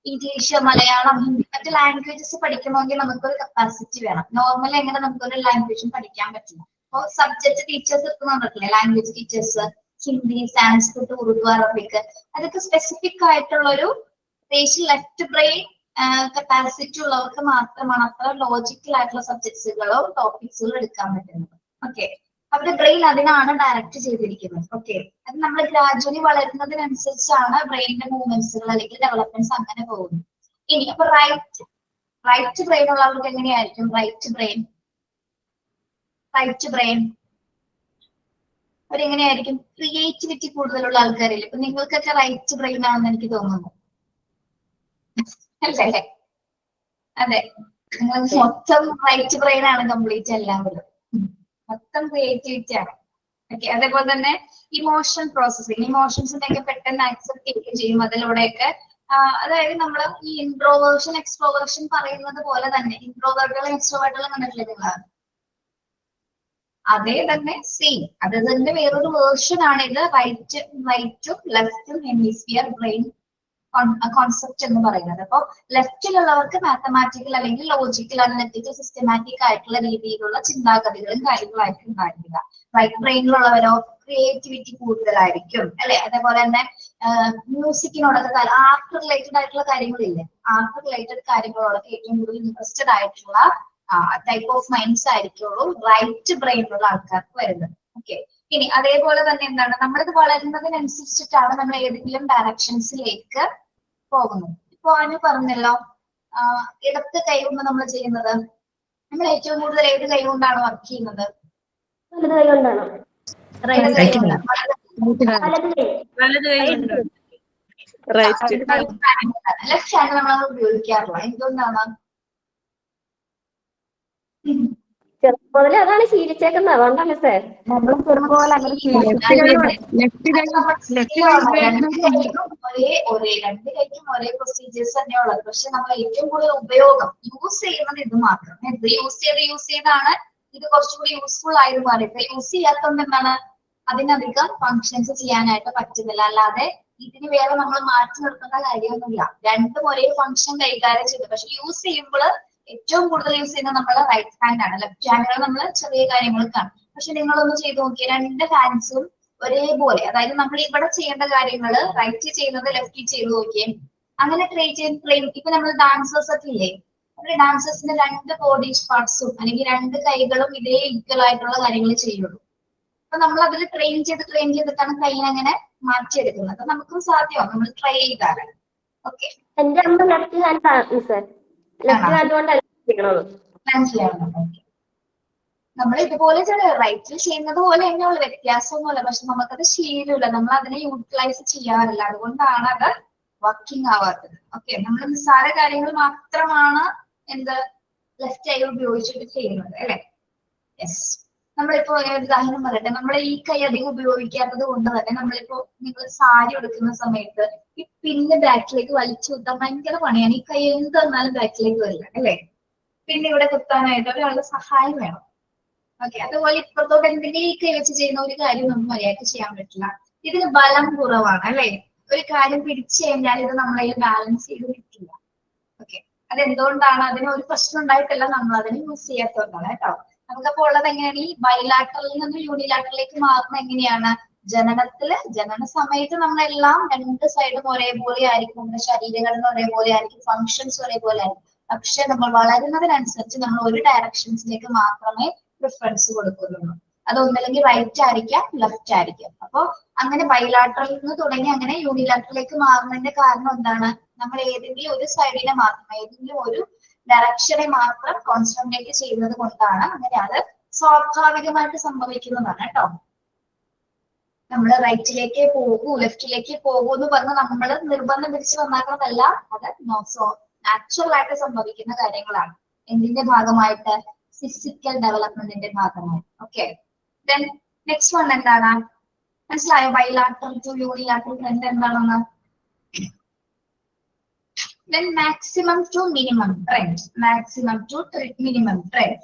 ഇംഗ്ലീഷ്, മലയാളം, ഹിന്ദി മറ്റു ലാംഗ്വേജസ് പഠിക്കണമെങ്കിൽ നമുക്കൊരു കപ്പാസിറ്റി വേണം. നോർമലി എങ്ങനെ നമുക്കൊരു ലാംഗ്വേജും പഠിക്കാൻ പറ്റില്ല. അപ്പോൾ സബ്ജക്ട് ടീച്ചേഴ്സ് എടുക്കുന്നുണ്ടല്ലേ, language teachers, Hindi, Sanskrit, Urdu, Arabic, അതൊക്കെ സ്പെസിഫിക് ആയിട്ടുള്ള ഒരു ലെഫ്റ്റ് ബ്രെയിൻ കപ്പാസിറ്റി ഉള്ളവർക്ക് മാത്രമാണ് അത്ര ലോജിക്കൽ ആയിട്ടുള്ള സബ്ജക്ട്സുകളോ ടോപ്പിക്സുകളോ എടുക്കാൻ പറ്റുന്നത്. ഓക്കെ. അവരുടെ ബ്രെയിൻ അതിനാണ് ഡയറക്റ്റ് ചെയ്തിരിക്കുന്നത്. ഓക്കെ. അത് നമ്മൾ ഗ്രാജുവലി വളരുന്നതിനനുസരിച്ചാണ് ബ്രെയിനിന്റെ മൂവ്മെന്റ്സുകൾ അല്ലെങ്കിൽ ഡെവലപ്മെന്റ്സ് അങ്ങനെ പോകുന്നത്. ഇനി അപ്പൊ റൈറ്റ് ബ്രെയിൻ ഉള്ളവർക്ക് എങ്ങനെയായിരിക്കും റൈറ്റ് ബ്രെയിൻ അവരെങ്ങനെയായിരിക്കും? ക്രിയേറ്റിവിറ്റി കൂടുതലുള്ള ആൾക്കാരില്ല. ഇപ്പൊ നിങ്ങൾക്കൊക്കെ റൈറ്റ് ബ്രെയിൻ ആണെന്ന് എനിക്ക് തോന്നുന്നു, അല്ലേ? അതെ, നിങ്ങൾ മൊത്തം റൈറ്റ് ബ്രെയിൻ ആണ് കംപ്ലീറ്റ് എല്ലാവരും, മൊത്തം ക്രിയേറ്റിവിറ്റി ആണ്. ഓക്കെ. അതേപോലെ തന്നെ ഇമോഷൻ പ്രോസസ്സിങ്, ഇമോഷൻസിനെയൊക്കെ പെട്ടെന്ന് ആക്സെപ്റ്റ് ചെയ്യുകയും ചെയ്യും. അതിലൂടെയൊക്കെ അതായത് നമ്മൾ ഈ ഇൻട്രോവേർഷൻ എക്സ്ട്രോവേർഷൻ പറയുന്നത് പോലെ തന്നെ ഇൻട്രോവേർട്ടുകളും എക്സ്ട്രോവേർട്ടുകളും കണ്ടിട്ടില്ലേ നിങ്ങൾ? അതേ തന്നെ സെയിം അതിന്റെ വേറൊരു വേർഷൻ ആണ് ഇത്. റൈറ്റും ലെഫ്റ്റും ഹെമിസ്ഫിയർ ബ്രെയിൻ കോൺസെപ്റ്റ് എന്ന് പറയുന്നത്. അപ്പോൾ ലെഫ്റ്റിലുള്ളവർക്ക് മാത്തമാറ്റിക്കൽ അല്ലെങ്കിൽ ലോജിക്കൽ അനലിറ്റിക്കൽ സിസ്റ്റമാറ്റിക് ആയിട്ടുള്ള രീതിയിലുള്ള ചിന്താഗതികളും കാര്യങ്ങളായിരിക്കും ഉണ്ടായിരിക്കുക. റൈറ്റ് ബ്രെയിനിലുള്ളവരോ ക്രിയേറ്റിവിറ്റി കൂടുതലായിരിക്കും അല്ലെ. അതേപോലെ തന്നെ മ്യൂസിക്കിനോടൊക്കെ ആർട്ട് റിലേറ്റഡ് ആയിട്ടുള്ള കാര്യങ്ങളില്ലേ, ആർട്ട് റിലേറ്റഡ് കാര്യങ്ങളോടൊക്കെ ഏറ്റവും കൂടുതൽ ഇൻട്രസ്റ്റഡ് ആയിട്ടുള്ള ടൈപ്പ് ഓഫ് മൈൻഡ്സ് ആയിരിക്കുള്ളൂ റൈറ്റ് ബ്രെയിനിലുള്ള ആൾക്കാർക്ക് വരുന്നത്. ഓക്കെ. ഇനി അതേപോലെ തന്നെ എന്താണ്, നമ്മളിത് വളരുന്നതിനനുസരിച്ചിട്ടാണ് നമ്മൾ ഏതെങ്കിലും ഡയറക്ഷൻസിലേക്ക് പോകുന്നത്. ഇപ്പൊ അനു പറഞ്ഞല്ലോ ഇടത്ത് കൈ കൊണ്ട് നമ്മൾ ചെയ്യുന്നത്, നമ്മൾ ഏറ്റവും കൂടുതൽ ഏത് കൈ കൊണ്ടാണ് വർക്ക് ചെയ്യുന്നത്? വലത് കൈ കൊണ്ടാണ്. റൈറ്റ് കൈ കൊണ്ടാണ്. ലെഫ്റ്റ് ഹാൻഡ് നമ്മൾ ഉപയോഗിക്കാറില്ല. എന്തുകൊണ്ടാണ്? ചെറുപ്പം മുതലേ അതാണ് ശീലിച്ചേക്കുന്നത്, അതുകൊണ്ടാണ് സാർ. രണ്ട് കൈക്കും ഒരേ പ്രൊസീജിയേഴ്സ് തന്നെയുള്ളത്. പക്ഷെ നമ്മൾ ഏറ്റവും കൂടുതൽ ഉപയോഗം യൂസ് ചെയ്യുന്നത് ഇത് മാത്രം. ഇത് യൂസ് ചെയ്താണ് ഇത് കുറച്ചുകൂടി യൂസ്ഫുൾ ആയത് മാറിയിട്ട്. യൂസ് ചെയ്യാത്തതുകൊണ്ട് എന്താണ്, അതിനധികം ഫങ്ഷൻസ് ചെയ്യാനായിട്ട് പറ്റുന്നില്ല. അല്ലാതെ ഇതിന് വേറെ നമ്മൾ മാറ്റി നിർത്തേണ്ട കാര്യമൊന്നുമില്ല. രണ്ടും ഒരേ ഫങ്ഷൻ കൈകാര്യം ചെയ്തു. പക്ഷെ യൂസ് ചെയ്യുമ്പോൾ ഏറ്റവും കൂടുതൽ യൂസ് ചെയ്യുന്നത് നമ്മളെ റൈറ്റ് ഹാൻഡ് ആണ്. ലെഫ്റ്റ് ഹാൻഡിൽ നമ്മൾ ചെറിയ കാര്യങ്ങൾ കാണും. പക്ഷെ നിങ്ങളൊന്ന് ചെയ്ത് നോക്കിയാൽ രണ്ട് ഹാൻഡ്സും ഒരേപോലെ, അതായത് നമ്മൾ ഇവിടെ ചെയ്യേണ്ട കാര്യങ്ങൾ റൈറ്റ് ചെയ്യുന്നത് ലെഫ്റ്റിൽ ചെയ്ത് നോക്കിയേ. അങ്ങനെ ട്രെയിൻ ഇപ്പൊ നമ്മൾ ഡാൻസേഴ്സ് ഒക്കെ ഇല്ലേ, അവരുടെ ഡാൻസേഴ്സിന്റെ രണ്ട് ബോഡി പാർട്സും അല്ലെങ്കിൽ രണ്ട് കൈകളും ഇതേ ഈക്വൽ ആയിട്ടുള്ള കാര്യങ്ങൾ ചെയ്യുള്ളൂ. അപ്പൊ നമ്മൾ അതിൽ ട്രെയിൻ ചെയ്തിട്ടാണ് കൈയിനെ അങ്ങനെ മാറ്റിയെടുക്കുന്നത്. നമുക്കും സാധ്യമാവും നമ്മൾ ട്രൈ ചെയ്താൽ. ഓക്കെ. എന്റെ അമ്മ ലെഫ്റ്റ് ഹാൻഡ് ആണ് സാർ. ലെഫ്റ്റ് ഹാൻഡ് കൊണ്ടല്ല ചെയ്യണത്. മനസ്സിലാവുന്നുണ്ട്. നമ്മൾ ഇതുപോലെ റൈറ്റിൽ ചെയ്യുന്നത് പോലെ തന്നെയുള്ള വ്യത്യാസമൊന്നുമില്ല. പക്ഷെ നമുക്കത് ശീലമില്ല, നമ്മൾ അതിനെ യൂട്ടിലൈസ് ചെയ്യാറില്ല. അതുകൊണ്ടാണ് അത് വർക്കിംഗ് ആവാത്തത്. ഓക്കെ. നമ്മൾ നിസ്സാര കാര്യങ്ങൾ മാത്രമാണ് എന്ത് ലെഫ്റ്റ് കൈ ഉപയോഗിച്ചിട്ട് ചെയ്യുന്നത് അല്ലെ. യെസ്. നമ്മളിപ്പോ ഒരു ഉദാഹരണം പറയട്ടെ, നമ്മൾ ഈ കൈ അധികം ഉപയോഗിക്കാത്തത് കൊണ്ട് തന്നെ നമ്മളിപ്പോ നിങ്ങൾ സാരി എടുക്കുന്ന സമയത്ത് ഈ പിന്നെ ബാക്കിലേക്ക് വലിച്ചു കുത്താൻ ഭയങ്കര പണിയാണ്. ഈ കൈ എന്ത് വന്നാലും ബാക്കിലേക്ക് വരില്ല അല്ലെ. പിന്നെ ഇവിടെ കുത്താനായിട്ട് ഒരാളുടെ സഹായം വേണം. ഓക്കെ. അതുപോലെ ഇപ്പുറത്തോട്ട് എന്തെങ്കിലും ഈ കൈ വെച്ച് ചെയ്യുന്ന ഒരു കാര്യം നമുക്ക് മര്യാദക്ക് ചെയ്യാൻ പറ്റില്ല. ഇതിന് ബലം കുറവാണ് അല്ലെ. ഒരു കാര്യം പിടിച്ചു കഴിഞ്ഞാൽ ഇത് നമ്മളതിൽ ബാലൻസ് ചെയ്ത് നിൽക്കില്ല. ഓക്കെ. അതെന്തുകൊണ്ടാണ്? അതിന് ഒരു പ്രശ്നം ഉണ്ടായിട്ടില്ല, നമ്മൾ അതിന് യൂസ് ചെയ്യാത്തതുകൊണ്ടാണ് കേട്ടോ. നമുക്കപ്പോൾ ഉള്ളത് എങ്ങനെയാണ്, ഈ ബൈലാറ്ററലിൽ നിന്ന് യൂണിലാറ്ററിലേക്ക് മാറുന്നത് എങ്ങനെയാണ്? ജനന സമയത്ത് നമ്മളെല്ലാം രണ്ട് സൈഡും ഒരേപോലെ ആയിരിക്കും, നമ്മുടെ ശരീരഘടന ഒരേപോലെ ആയിരിക്കും, ഫങ്ഷൻസ് ഒരേപോലെ ആയിരിക്കും. പക്ഷെ നമ്മൾ വളരുന്നതിനനുസരിച്ച് നമ്മൾ ഒരു ഡയറക്ഷൻസിലേക്ക് മാത്രമേ പ്രിഫറൻസ് കൊടുക്കുന്നുള്ളൂ. അത് ഒന്നല്ലെങ്കിൽ റൈറ്റ് ആയിരിക്കാം, ലെഫ്റ്റ് ആയിരിക്കാം. അപ്പൊ അങ്ങനെ ബൈലാറ്ററലിൽ നിന്ന് തുടങ്ങി അങ്ങനെ യൂണിലാറ്ററിലേക്ക് മാറുന്നതിന്റെ കാരണം എന്താണ്? നമ്മൾ ഏതെങ്കിലും ഒരു സൈഡിനെ മാത്രം, ഏതെങ്കിലും ഒരു ഡയറക്ഷനെ മാത്രം കോൺസെൻട്രേറ്റ് ചെയ്യുന്നത് കൊണ്ടാണ് അങ്ങനെ. അത് സ്വാഭാവികമായിട്ട് സംഭവിക്കുന്നതാണ് കേട്ടോ. നമ്മൾ റൈറ്റിലേക്ക് പോകൂ ലെഫ്റ്റിലേക്ക് പോകൂ എന്ന് പറഞ്ഞ് നമ്മൾ നിർബന്ധം പിടിച്ച് വന്നാക്കുന്നതല്ല. അത് നാച്ചുറൽ ആയിട്ട് സംഭവിക്കുന്ന കാര്യങ്ങളാണ്. എന്തിന്റെ ഭാഗമായിട്ട്? ഫിസിക്കൽ ഡെവലപ്മെന്റിന്റെ ഭാഗമായി. ഓക്കെ. ദെൻ നെക്സ്റ്റ് വൺ എന്താണ്? മനസ്സിലായോ? ബൈലാറ്ററൽ ടു യൂണിലാറ്ററൽ ട്രെൻഡ് എന്താണെന്ന്? Then maximum to minimum trend. Maximum to minimum trend.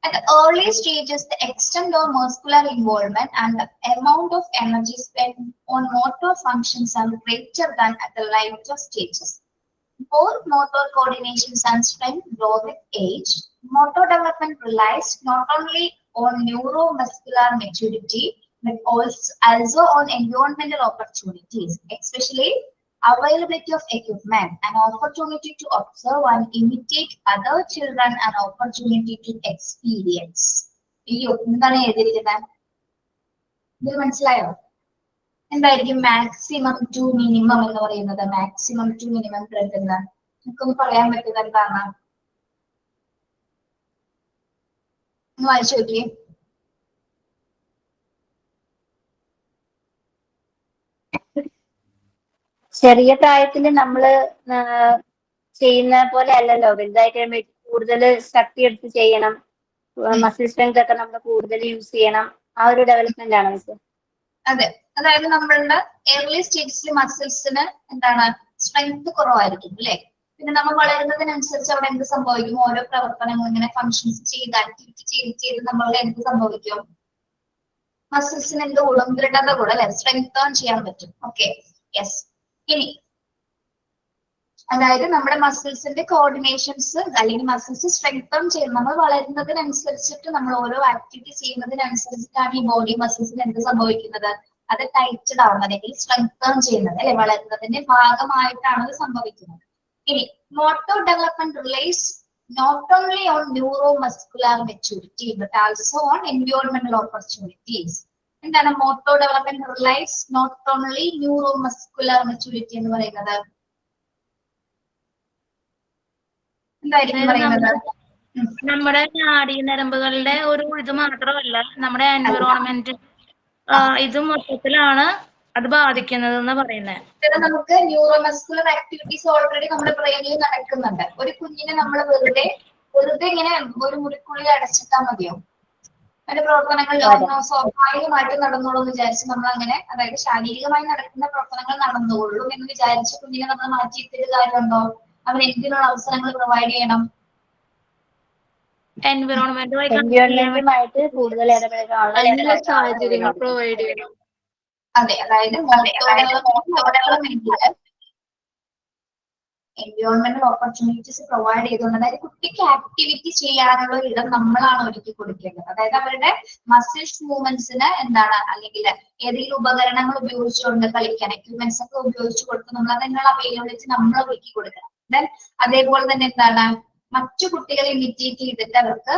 At the early stages, the extent of muscular involvement and the amount of energy spent on motor functions are greater than at the later stages. Both motor coordination and strength grow with age. Motor development relies not only on neuromuscular maturity but also on environmental opportunities, especially availability of equipment, an opportunity to observe and imitate other children, an opportunity to experience. എന്താണ് എഴുതിയിരിക്കുന്നത്? ഇത് മനസ്സിലായോ? എന്തായിരിക്കും മാക്സിമം ടു മിനിമം എന്ന് പറയുന്നത്? മാക്സിമം ടു മിനിമം ട്രെൻഡ് എന്ന് നമുക്കൊന്ന് പറയാൻ പറ്റുന്നത് എന്താണ്? ഒന്ന് വായിച്ചു നോക്കിയേ. ചെറിയ പ്രായത്തിൽ നമ്മള് ചെയ്യുന്ന പോലെ അല്ലല്ലോ, വലുതായിട്ട് കൂടുതൽ ശക്തി എടുത്ത് ചെയ്യണം, മസിൽ സ്ട്രെങ്ത് ഒക്കെ നമ്മൾ കൂടുതൽ യൂസ് ചെയ്യണം. ആ ഒരു ഡെവലപ്മെന്റ് ആണ് മിസ്. അതെ. അതായത് നമ്മളുടെ ഏർലി സ്റ്റേജസിൽ മസിൽസിന് എന്താണ് സ്ട്രെങ്ത് കുറവായിരിക്കും അല്ലെ. പിന്നെ നമ്മൾ വളരുന്നതിനനുസരിച്ച് അവിടെ എന്ത് സംഭവിക്കും, ഓരോ പ്രവർത്തനങ്ങൾ ഇങ്ങനെ ഫങ്ഷൻസ് ചെയ്ത് ആക്ടിവിറ്റി ചെയ്ത് നമ്മളുടെ എന്ത് സംഭവിക്കും, മസിൽസിന് എന്ത് കൂടും, ദൃഢത കൂടും അല്ലെ, സ്ട്രെങ്തേൺ ചെയ്യാൻ പറ്റും. Okay yes. ഇനി അതായത് നമ്മുടെ മസിൽസിന്റെ കോർഡിനേഷൻസ് അല്ലെങ്കിൽ മസിൽസ് സ്ട്രെങ്തേൺ ചെയ്യുന്നത് നമ്മൾ വളരുന്നതിനനുസരിച്ചിട്ട് നമ്മൾ ഓരോ ആക്ടിവിറ്റി ചെയ്യുന്നതിനനുസരിച്ചിട്ടാണ് ഈ ബോഡി മസിൽസിന് എന്ത് സംഭവിക്കുന്നത്, അത് ടൈറ്റഡ് ആവുന്നത് അല്ലെങ്കിൽ സ്ട്രെങ്തേൺ ചെയ്യുന്നത് അല്ലെ, വളരുന്നതിന്റെ ഭാഗമായിട്ടാണ് അത് സംഭവിക്കുന്നത്. ഇനി motor development relates not only on neuromuscular maturity but also on environmental opportunities. എന്താണ് motor development relates not only neuromuscular maturity എന്ന് പറയുന്നത്? എന്തായിരിക്കും പറയുന്നത്? നമ്മുടെ നാഡീ നരമ്പുകളുടെ ഒരു ഇത് മാത്രമല്ല, നമ്മുടെ എൻവിറോൺമെന്റ് ഇത് മൊത്തത്തിലാണ് അത് ബാധിക്കുന്നത് എന്ന് പറയുന്നത്. നമുക്ക് ന്യൂറോമസ്കുലർ ആക്ടിവിറ്റീസ് ഓൾറെഡി നമ്മുടെ ബ്രെയിനിൽ നടക്കുന്നുണ്ട്. ഒരു കുഞ്ഞിനെ നമ്മൾ വെറുതെ ഇങ്ങനെ ഒരു മുറിക്കുള്ളിൽ അടച്ചിട്ടാൽ മതിയോ? അതിന്റെ പ്രവർത്തനങ്ങൾ സ്വാഭാവികമായിട്ട് നടന്നോളൂ എന്ന് വിചാരിച്ച് നമ്മൾ അങ്ങനെ, അതായത് ശാരീരികമായി നടക്കുന്ന പ്രവർത്തനങ്ങൾ നടന്നുകൊള്ളും എന്ന് വിചാരിച്ച് കുഞ്ഞിനെ നമ്മൾ മാറ്റിയിട്ടൊരു കാര്യമുണ്ടോ? അവൻ എന്തിനുള്ള അവസരങ്ങൾ പ്രൊവൈഡ് ചെയ്യണം? എൻവയോൺമെന്റുമായിട്ട് കൂടുതൽ ഇടപെടാനുള്ള സാഹചര്യങ്ങൾ പ്രൊവൈഡ് ചെയ്യണം. അതെ, അതായത് എൻവയോൺമെന്റൽ ഓപ്പർച്യൂണിറ്റീസ് പ്രൊവൈഡ് ചെയ്തുകൊണ്ട്, അതായത് കുട്ടിക്ക് ആക്ടിവിറ്റി ചെയ്യാനുള്ള ഒരു ഇടം നമ്മളാണ് ഒരുക്കി കൊടുക്കേണ്ടത്. അതായത് അവരുടെ മസിൽസ് മൂവ്മെന്റ്സിന് എന്താണ്, അല്ലെങ്കിൽ ഏതെങ്കിലും ഉപകരണങ്ങൾ ഉപയോഗിച്ചുകൊണ്ട് കളിക്കാൻ എക്യുപ്മെന്റ്സ് ഒക്കെ ഉപയോഗിച്ച് കൊടുത്ത് നമ്മൾ അതിനുള്ള അവൈലബിലിറ്റി നമ്മൾ ഒരുക്കി കൊടുക്കണം. ദെൻ അതേപോലെ തന്നെ എന്താണ്, മറ്റു കുട്ടികളെ ഇമിറ്റേറ്റ് ചെയ്തിട്ട് അവർക്ക്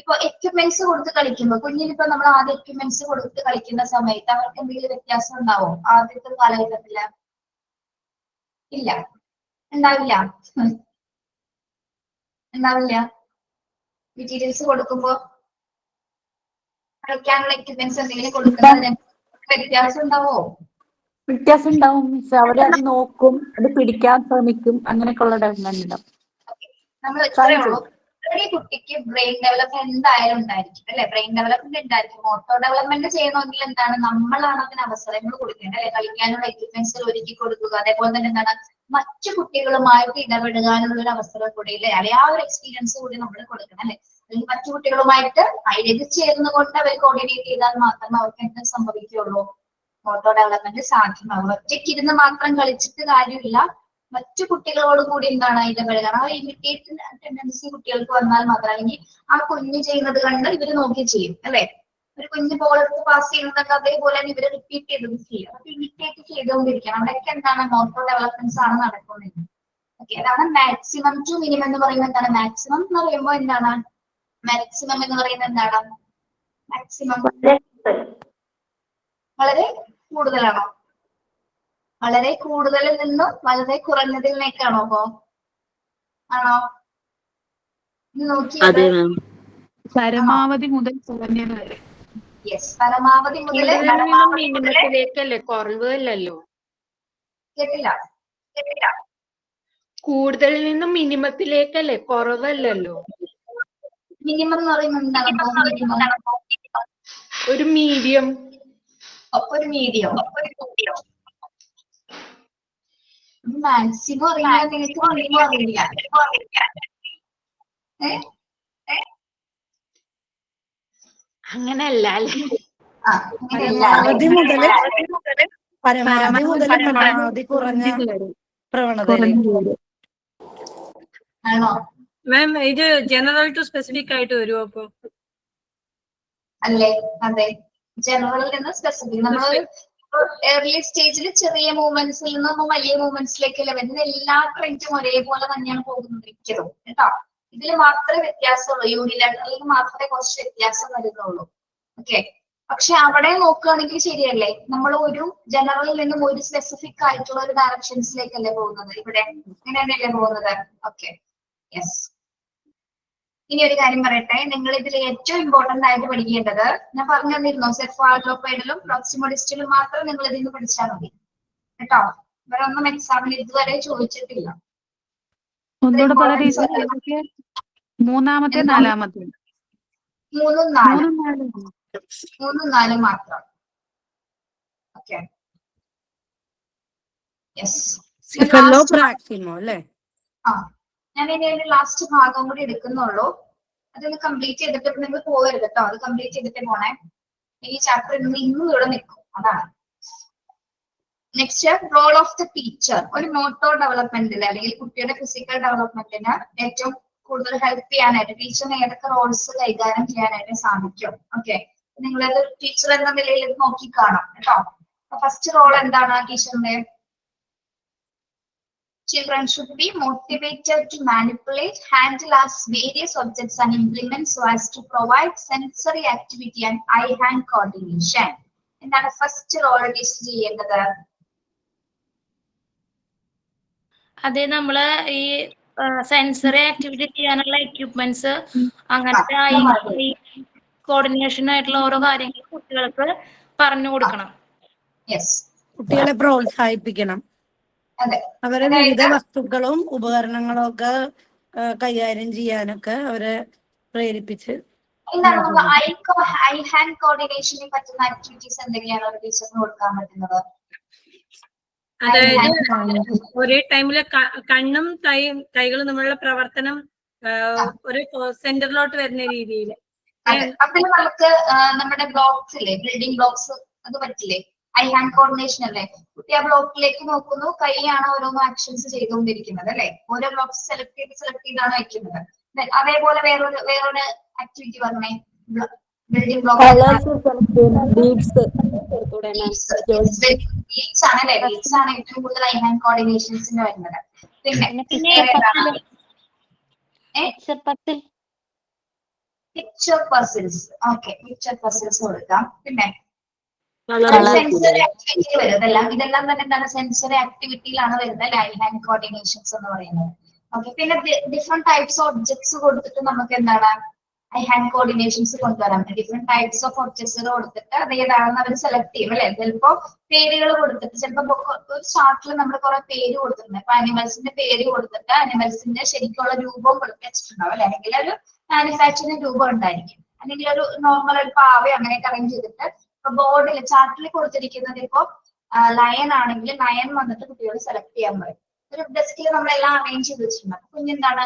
ഇപ്പൊ എക്യുപ്മെന്റ്സ് കൊടുത്ത് കളിക്കുമ്പോൾ, കുഞ്ഞിനിപ്പോ നമ്മൾ ആദ്യം എക്യുപ്മെന്റ്സ് കൊടുത്ത് കളിക്കുന്ന സമയത്ത് അവർക്ക് എന്തെങ്കിലും വ്യത്യാസം ഉണ്ടാവും ആദ്യത്തെ കാലഘട്ടത്തില്? ഇല്ല, ഉണ്ടാവില്ല. മെറ്റീരിയൽസ് കൊടുക്കുമ്പോ കളിക്കാനുള്ള എക്യുപ്മെന്റ്സ് എന്തെങ്കിലും കൊടുക്കുന്നതിന് വ്യത്യാസം ഉണ്ടാവോ? വ്യത്യാസം ഉണ്ടാവും. അവരത് നോക്കും, അത് പിടിക്കാൻ ശ്രമിക്കും, അങ്ങനെയൊക്കെ ഉള്ള ഡെവലപ്മെന്റ് ഉണ്ടാവും. നമ്മൾ ഇത്രയേ ഉള്ളൂ. ഈ കുട്ടിക്ക് ബ്രെയിൻ ഡെവലപ്മെന്റ് എന്തായാലും ഉണ്ടായിരിക്കും അല്ലെ, ബ്രെയിൻ ഡെവലപ്മെന്റ് ഉണ്ടായിരിക്കും. മോട്ടോർ ഡെവലപ്മെന്റ് ചെയ്യണമെങ്കിൽ എന്താണ്, നമ്മളാണ് അതിന് അവസരങ്ങൾ കൊടുക്കേണ്ടത് അല്ലെ, കളിക്കാനുള്ള എക്യുപ്മെന്റ്സ് ഒരുക്കി കൊടുക്കുക. അതേപോലെ തന്നെ എന്താണ്, മറ്റു കുട്ടികളുമായിട്ട് ഇടപെടുകാനുള്ള ഒരു അവസരം കൂടി അല്ലെ, അല്ലെ ആ ഒരു എക്സ്പീരിയൻസ് കൂടി നമ്മൾ കൊടുക്കണം അല്ലെ. അല്ലെങ്കിൽ മറ്റു കുട്ടികളുമായിട്ട് ചേർന്ന് കൊണ്ട് അവർ കോർഡിനേറ്റ് ചെയ്താൽ മാത്രമേ അവർക്ക് എന്ത് സംഭവിക്കുകയുള്ളൂ, മോട്ടോർ ഡെവലപ്മെന്റ് സാധ്യമാകും. ഒറ്റയ്ക്കിരുന്ന് മാത്രം കളിച്ചിട്ട് കാര്യമില്ല, മറ്റു കുട്ടികളോട് കൂടി എന്താണ് ഇടപെടുക. ആ ഇമിറ്റേറ്റ് ടെൻഡൻസി കുട്ടികൾക്ക് വന്നാൽ മാത്രം, അല്ലെങ്കിൽ ആ കുഞ്ഞ് ചെയ്യുന്നത് കണ്ട് ഇവര് നോക്കി ചെയ്യും അല്ലെ. ഒരു കുഞ്ഞ് ബോൾ എടുത്ത് പാസ് ചെയ്യുന്നതൊക്കെ അതേപോലെ തന്നെ ഇവര് റിപ്പീറ്റ് ചെയ്തത് ചെയ്യും. അപ്പൊ ഇമിറ്റേറ്റ് ചെയ്തുകൊണ്ടിരിക്കണം. അവിടെയൊക്കെ എന്താണ് മോട്ടോർ ഡെവലപ്മെന്റ്സ് ആണ് നടക്കുന്നത്. ഓക്കെ, അതാണ് മാക്സിമം ടു മിനിമം എന്ന് പറയുന്നത്. എന്താണ് മാക്സിമം എന്ന് പറയുമ്പോൾ എന്താണ്, മാക്സിമം എന്ന് പറയുന്നത് എന്താണ്, മാക്സിമം വളരെ കൂടുതലാണോ? വളരെ കൂടുതലിൽ നിന്നും വളരെ കുറഞ്ഞതിലേക്കാണോ? അപ്പോ ആണോ? നോക്കിയത് പരമാവധി മുതൽ കുറഞ്ഞത് വരെ. യെസ്, പരമാവധി മുതൽ മിനിമത്തിലേക്കല്ലേ, കുറവല്ലോ. കേട്ടില്ല. കൂടുതലിൽ നിന്നും മിനിമത്തിലേക്കല്ലേ, കുറവല്ലോ. മിനിമം എന്ന് പറയുന്നത് എന്താണ്? മിനിമം ഒരു മീഡിയം. ഒരു മീഡിയം. മാക്സിമം അറിയില്ല, നിങ്ങൾക്ക് മിനിമം അറിയില്ല. അങ്ങനെയല്ല അല്ലേ? പരമാവധി മുതൽ പരമാവധി കുറഞ്ഞ പ്രവണതയിലേക്ക്. ആണോ മാം? ഇത് ജനറൽ ടു സ്പെസിഫിക് ആയിട്ട് വരുമോ അപ്പൊ? അല്ലേ, അതെ, ജനറലിൽ നിന്ന് സ്പെസിഫിക്. നമ്മൾ ഏർലി സ്റ്റേജിൽ ചെറിയ മൂവ്മെന്റ്സിൽ നിന്നും വലിയ മൂവ്മെന്റ്സിലേക്കല്ലേ വരുന്നത്. എല്ലാ ട്രെൻഡും ഒരേപോലെ തന്നെയാണ് പോകുന്നതിരിക്കലും കേട്ടോ. ഇതിൽ മാത്രമേ വ്യത്യാസമുള്ളൂ, യൂണിലാറ്ററലിൽ മാത്രമേ കുറച്ച് വ്യത്യാസം വരുന്നുള്ളൂ. ഓക്കെ, പക്ഷെ അവിടെ നോക്കുകയാണെങ്കിൽ ശരിയല്ലേ, നമ്മൾ ഒരു ജനറലിൽ നിന്നും ഒരു സ്പെസിഫിക് ആയിട്ടുള്ള ഒരു ഡയറക്ഷൻസിലേക്കല്ലേ പോകുന്നത്. ഇവിടെ ഇങ്ങനെ തന്നെയല്ലേ പോകുന്നത്. Okay, yes. ഇനി ഒരു കാര്യം പറയട്ടെ, നിങ്ങൾ ഇതിൽ ഏറ്റവും ഇമ്പോർട്ടന്റ് ആയിട്ട് പഠിക്കേണ്ടത്, ഞാൻ പറഞ്ഞു തന്നിരുന്നു, സെഫാലോപൈഡിലും പ്രോക്സിമോഡിസ്റ്റിലും മാത്രം നിങ്ങൾ ഇതിൽ നിന്ന് പഠിച്ചാൽ മതി കേട്ടോ. ഇവരൊന്നും എക്സാമിന് ഇതുവരെ ചോദിച്ചിട്ടില്ല. ഒന്നുകൂടെ പറയാം. മൂന്നാമത്തെ നാലാമത്തെ? മൂന്നും നാലും മാത്രം. Okay yes. സിഫല്ലോ പ്രാക്സിമോ അല്ലേ? ആ ഞാൻ ഇനി ഒരു ലാസ്റ്റ് ഭാഗം കൂടി എടുക്കുന്നുള്ളൂ. അതൊന്ന് കംപ്ലീറ്റ് ചെയ്തിട്ട് നിങ്ങൾ പോകരുത് കേട്ടോ. അത് കംപ്ലീറ്റ് ചെയ്തിട്ട് പോണേ. ഈ ചാപ്റ്റർ ഇന്നും ഇവിടെ നിൽക്കും. അതാണ് next. Role of the teacher. ഒരു മോട്ടോർ ഡെവലപ്മെന്റിൽ അല്ലെങ്കിൽ കുട്ടിയുടെ ഫിസിക്കൽ ഡെവലപ്മെന്റിന് ഏറ്റവും കൂടുതൽ ഹെൽപ്പ് ചെയ്യാനായിട്ട് ടീച്ചറിന് ഏതൊക്കെ റോൾസ് കൈകാര്യം ചെയ്യാനായിട്ട് സാധിക്കും? ഓക്കെ, നിങ്ങളത് ടീച്ചർ എന്ന നിലയിൽ ഇത് നോക്കി കാണാം കേട്ടോ. ഫസ്റ്റ് റോൾ എന്താണ് ടീച്ചറിന്റെ? Children should be motivated to manipulate, handle as various objects and implement so as to provide sensory activity and eye-hand coordination. എന്താണ് ഫസ്റ്റ് റോൾ ടീച്ചർ ചെയ്യേണ്ടത്? അത് നമ്മള് ഈ സെൻസറി ആക്ടിവിറ്റി ചെയ്യാനുള്ള എക്യുപ്മെന്റ്സ് അങ്ങനത്തെ ഈ കോർഡിനേഷൻ ആയിട്ടുള്ള ഓരോ കാര്യങ്ങൾ കുട്ടികൾക്ക് പറഞ്ഞു കൊടുക്കണം. കുട്ടികളെ പ്രോത്സാഹിപ്പിക്കണം. അവരെ വിവിധ വസ്തുക്കളും ഉപകരണങ്ങളും ഒക്കെ കൈകാര്യം ചെയ്യാനൊക്കെ അവരെ പ്രേരിപ്പിച്ച് ഐ ഹാൻഡ് കോർഡിനേഷന് പറ്റുന്ന ആക്ടിവിറ്റീസ് എന്തൊക്കെയാണ് ടീച്ചറിന് കൊടുക്കാൻ പറ്റുന്നത്? അതായത് ഒരേ ടൈമില് കണ്ണും കൈകളും തമ്മിലുള്ള പ്രവർത്തനം ഒരു സെന്ററിലോട്ട് വരുന്ന രീതിയിൽ. അതിൽ നമുക്ക് നമ്മുടെ ബ്ലോക്സിലെ ബിൽഡിംഗ് ബ്ലോക്സ് അത് പറ്റില്ലേ? ഐ ഹാൻഡ് കോർഡിനേഷൻ അല്ലേ? കുട്ടി ആ ബ്ലോക്കിലേക്ക് നോക്കുന്നു, കൈയാണ് ഓരോന്നും ആക്ഷൻസ് ചെയ്തുകൊണ്ടിരിക്കുന്നത് അല്ലെ? ഓരോ ബ്ലോക്സ് സെലക്ട് ചെയ്താണ് വയ്ക്കുന്നത്. അതേപോലെ വേറൊരു ആക്ടിവിറ്റി പറഞ്ഞേ. ബിൽഡിംഗ് ബ്ലോക്സ് ആണ് അല്ലെ? ബീഡ്സ് ആണ് ഏറ്റവും കൂടുതൽ ഐ ഹാൻഡ് കോർഡിനേഷൻസിന് വരുന്നത്. പിന്നെ picture puzzles. Okay, picture puzzles കൊടുക്കാം. പിന്നെ സെൻസറി ആക്ടിവിറ്റി വരും. ഇതെല്ലാം തന്നെ എന്താണ്? സെൻസറി ആക്ടിവിറ്റിയിലാണ് വരുന്നത് ഐ ഹാൻഡ് കോർഡിനേഷൻസ് എന്ന് പറയുന്നത്. ഓക്കെ, പിന്നെ ഡിഫറെന്റ് ടൈപ്സ് ഓഫ് ഒബ്ജക്ട്സ് കൊടുത്തിട്ട് നമുക്ക് എന്താണ് ഐ ഹാൻഡ് കോർഡിനേഷൻസ് കൊണ്ടുവരാൻ പറ്റും. ഡിഫറെന്റ് ടൈപ്സ് ഓഫ് ഒബ്ജക്ട്സ് കൊടുത്തിട്ട് അത് ഏതാണെന്ന് അവർ സെലക്ട് ചെയ്യും അല്ലെ? ചിലപ്പോ പേരുകൾ കൊടുത്തിട്ട്, ചിലപ്പോ ഒരു ചാർട്ടിൽ നമ്മൾ കുറെ പേര് കൊടുത്തിട്ടുണ്ട്. അപ്പൊ അനിമൽസിന്റെ പേര് കൊടുത്തിട്ട് അനിമൽസിന്റെ ശരിക്കുള്ള രൂപം വെച്ചിട്ടുണ്ടാവും അല്ലെ? അല്ലെങ്കിൽ ഒരു മാനുഫാക്ചറിംഗ് രൂപം ഉണ്ടായിരിക്കും, അല്ലെങ്കിൽ ഒരു നോർമൽ ഒരു പാവയോ അങ്ങനെയൊക്കെ അറേഞ്ച് ചെയ്തിട്ട് ബോർഡിൽ ചാർട്ടിൽ കൊടുത്തിരിക്കുന്നത് ഇപ്പൊ ലയൺ ആണെങ്കിൽ ലയൺ വന്നിട്ട് കുട്ടികൾ സെലക്ട് ചെയ്യാൻ പറയും. ഒരു ഡെസ്കിൽ നമ്മളെല്ലാം അറേഞ്ച് ചെയ്ത് വെച്ചിട്ടുണ്ട്. കുഞ്ഞെന്താണ്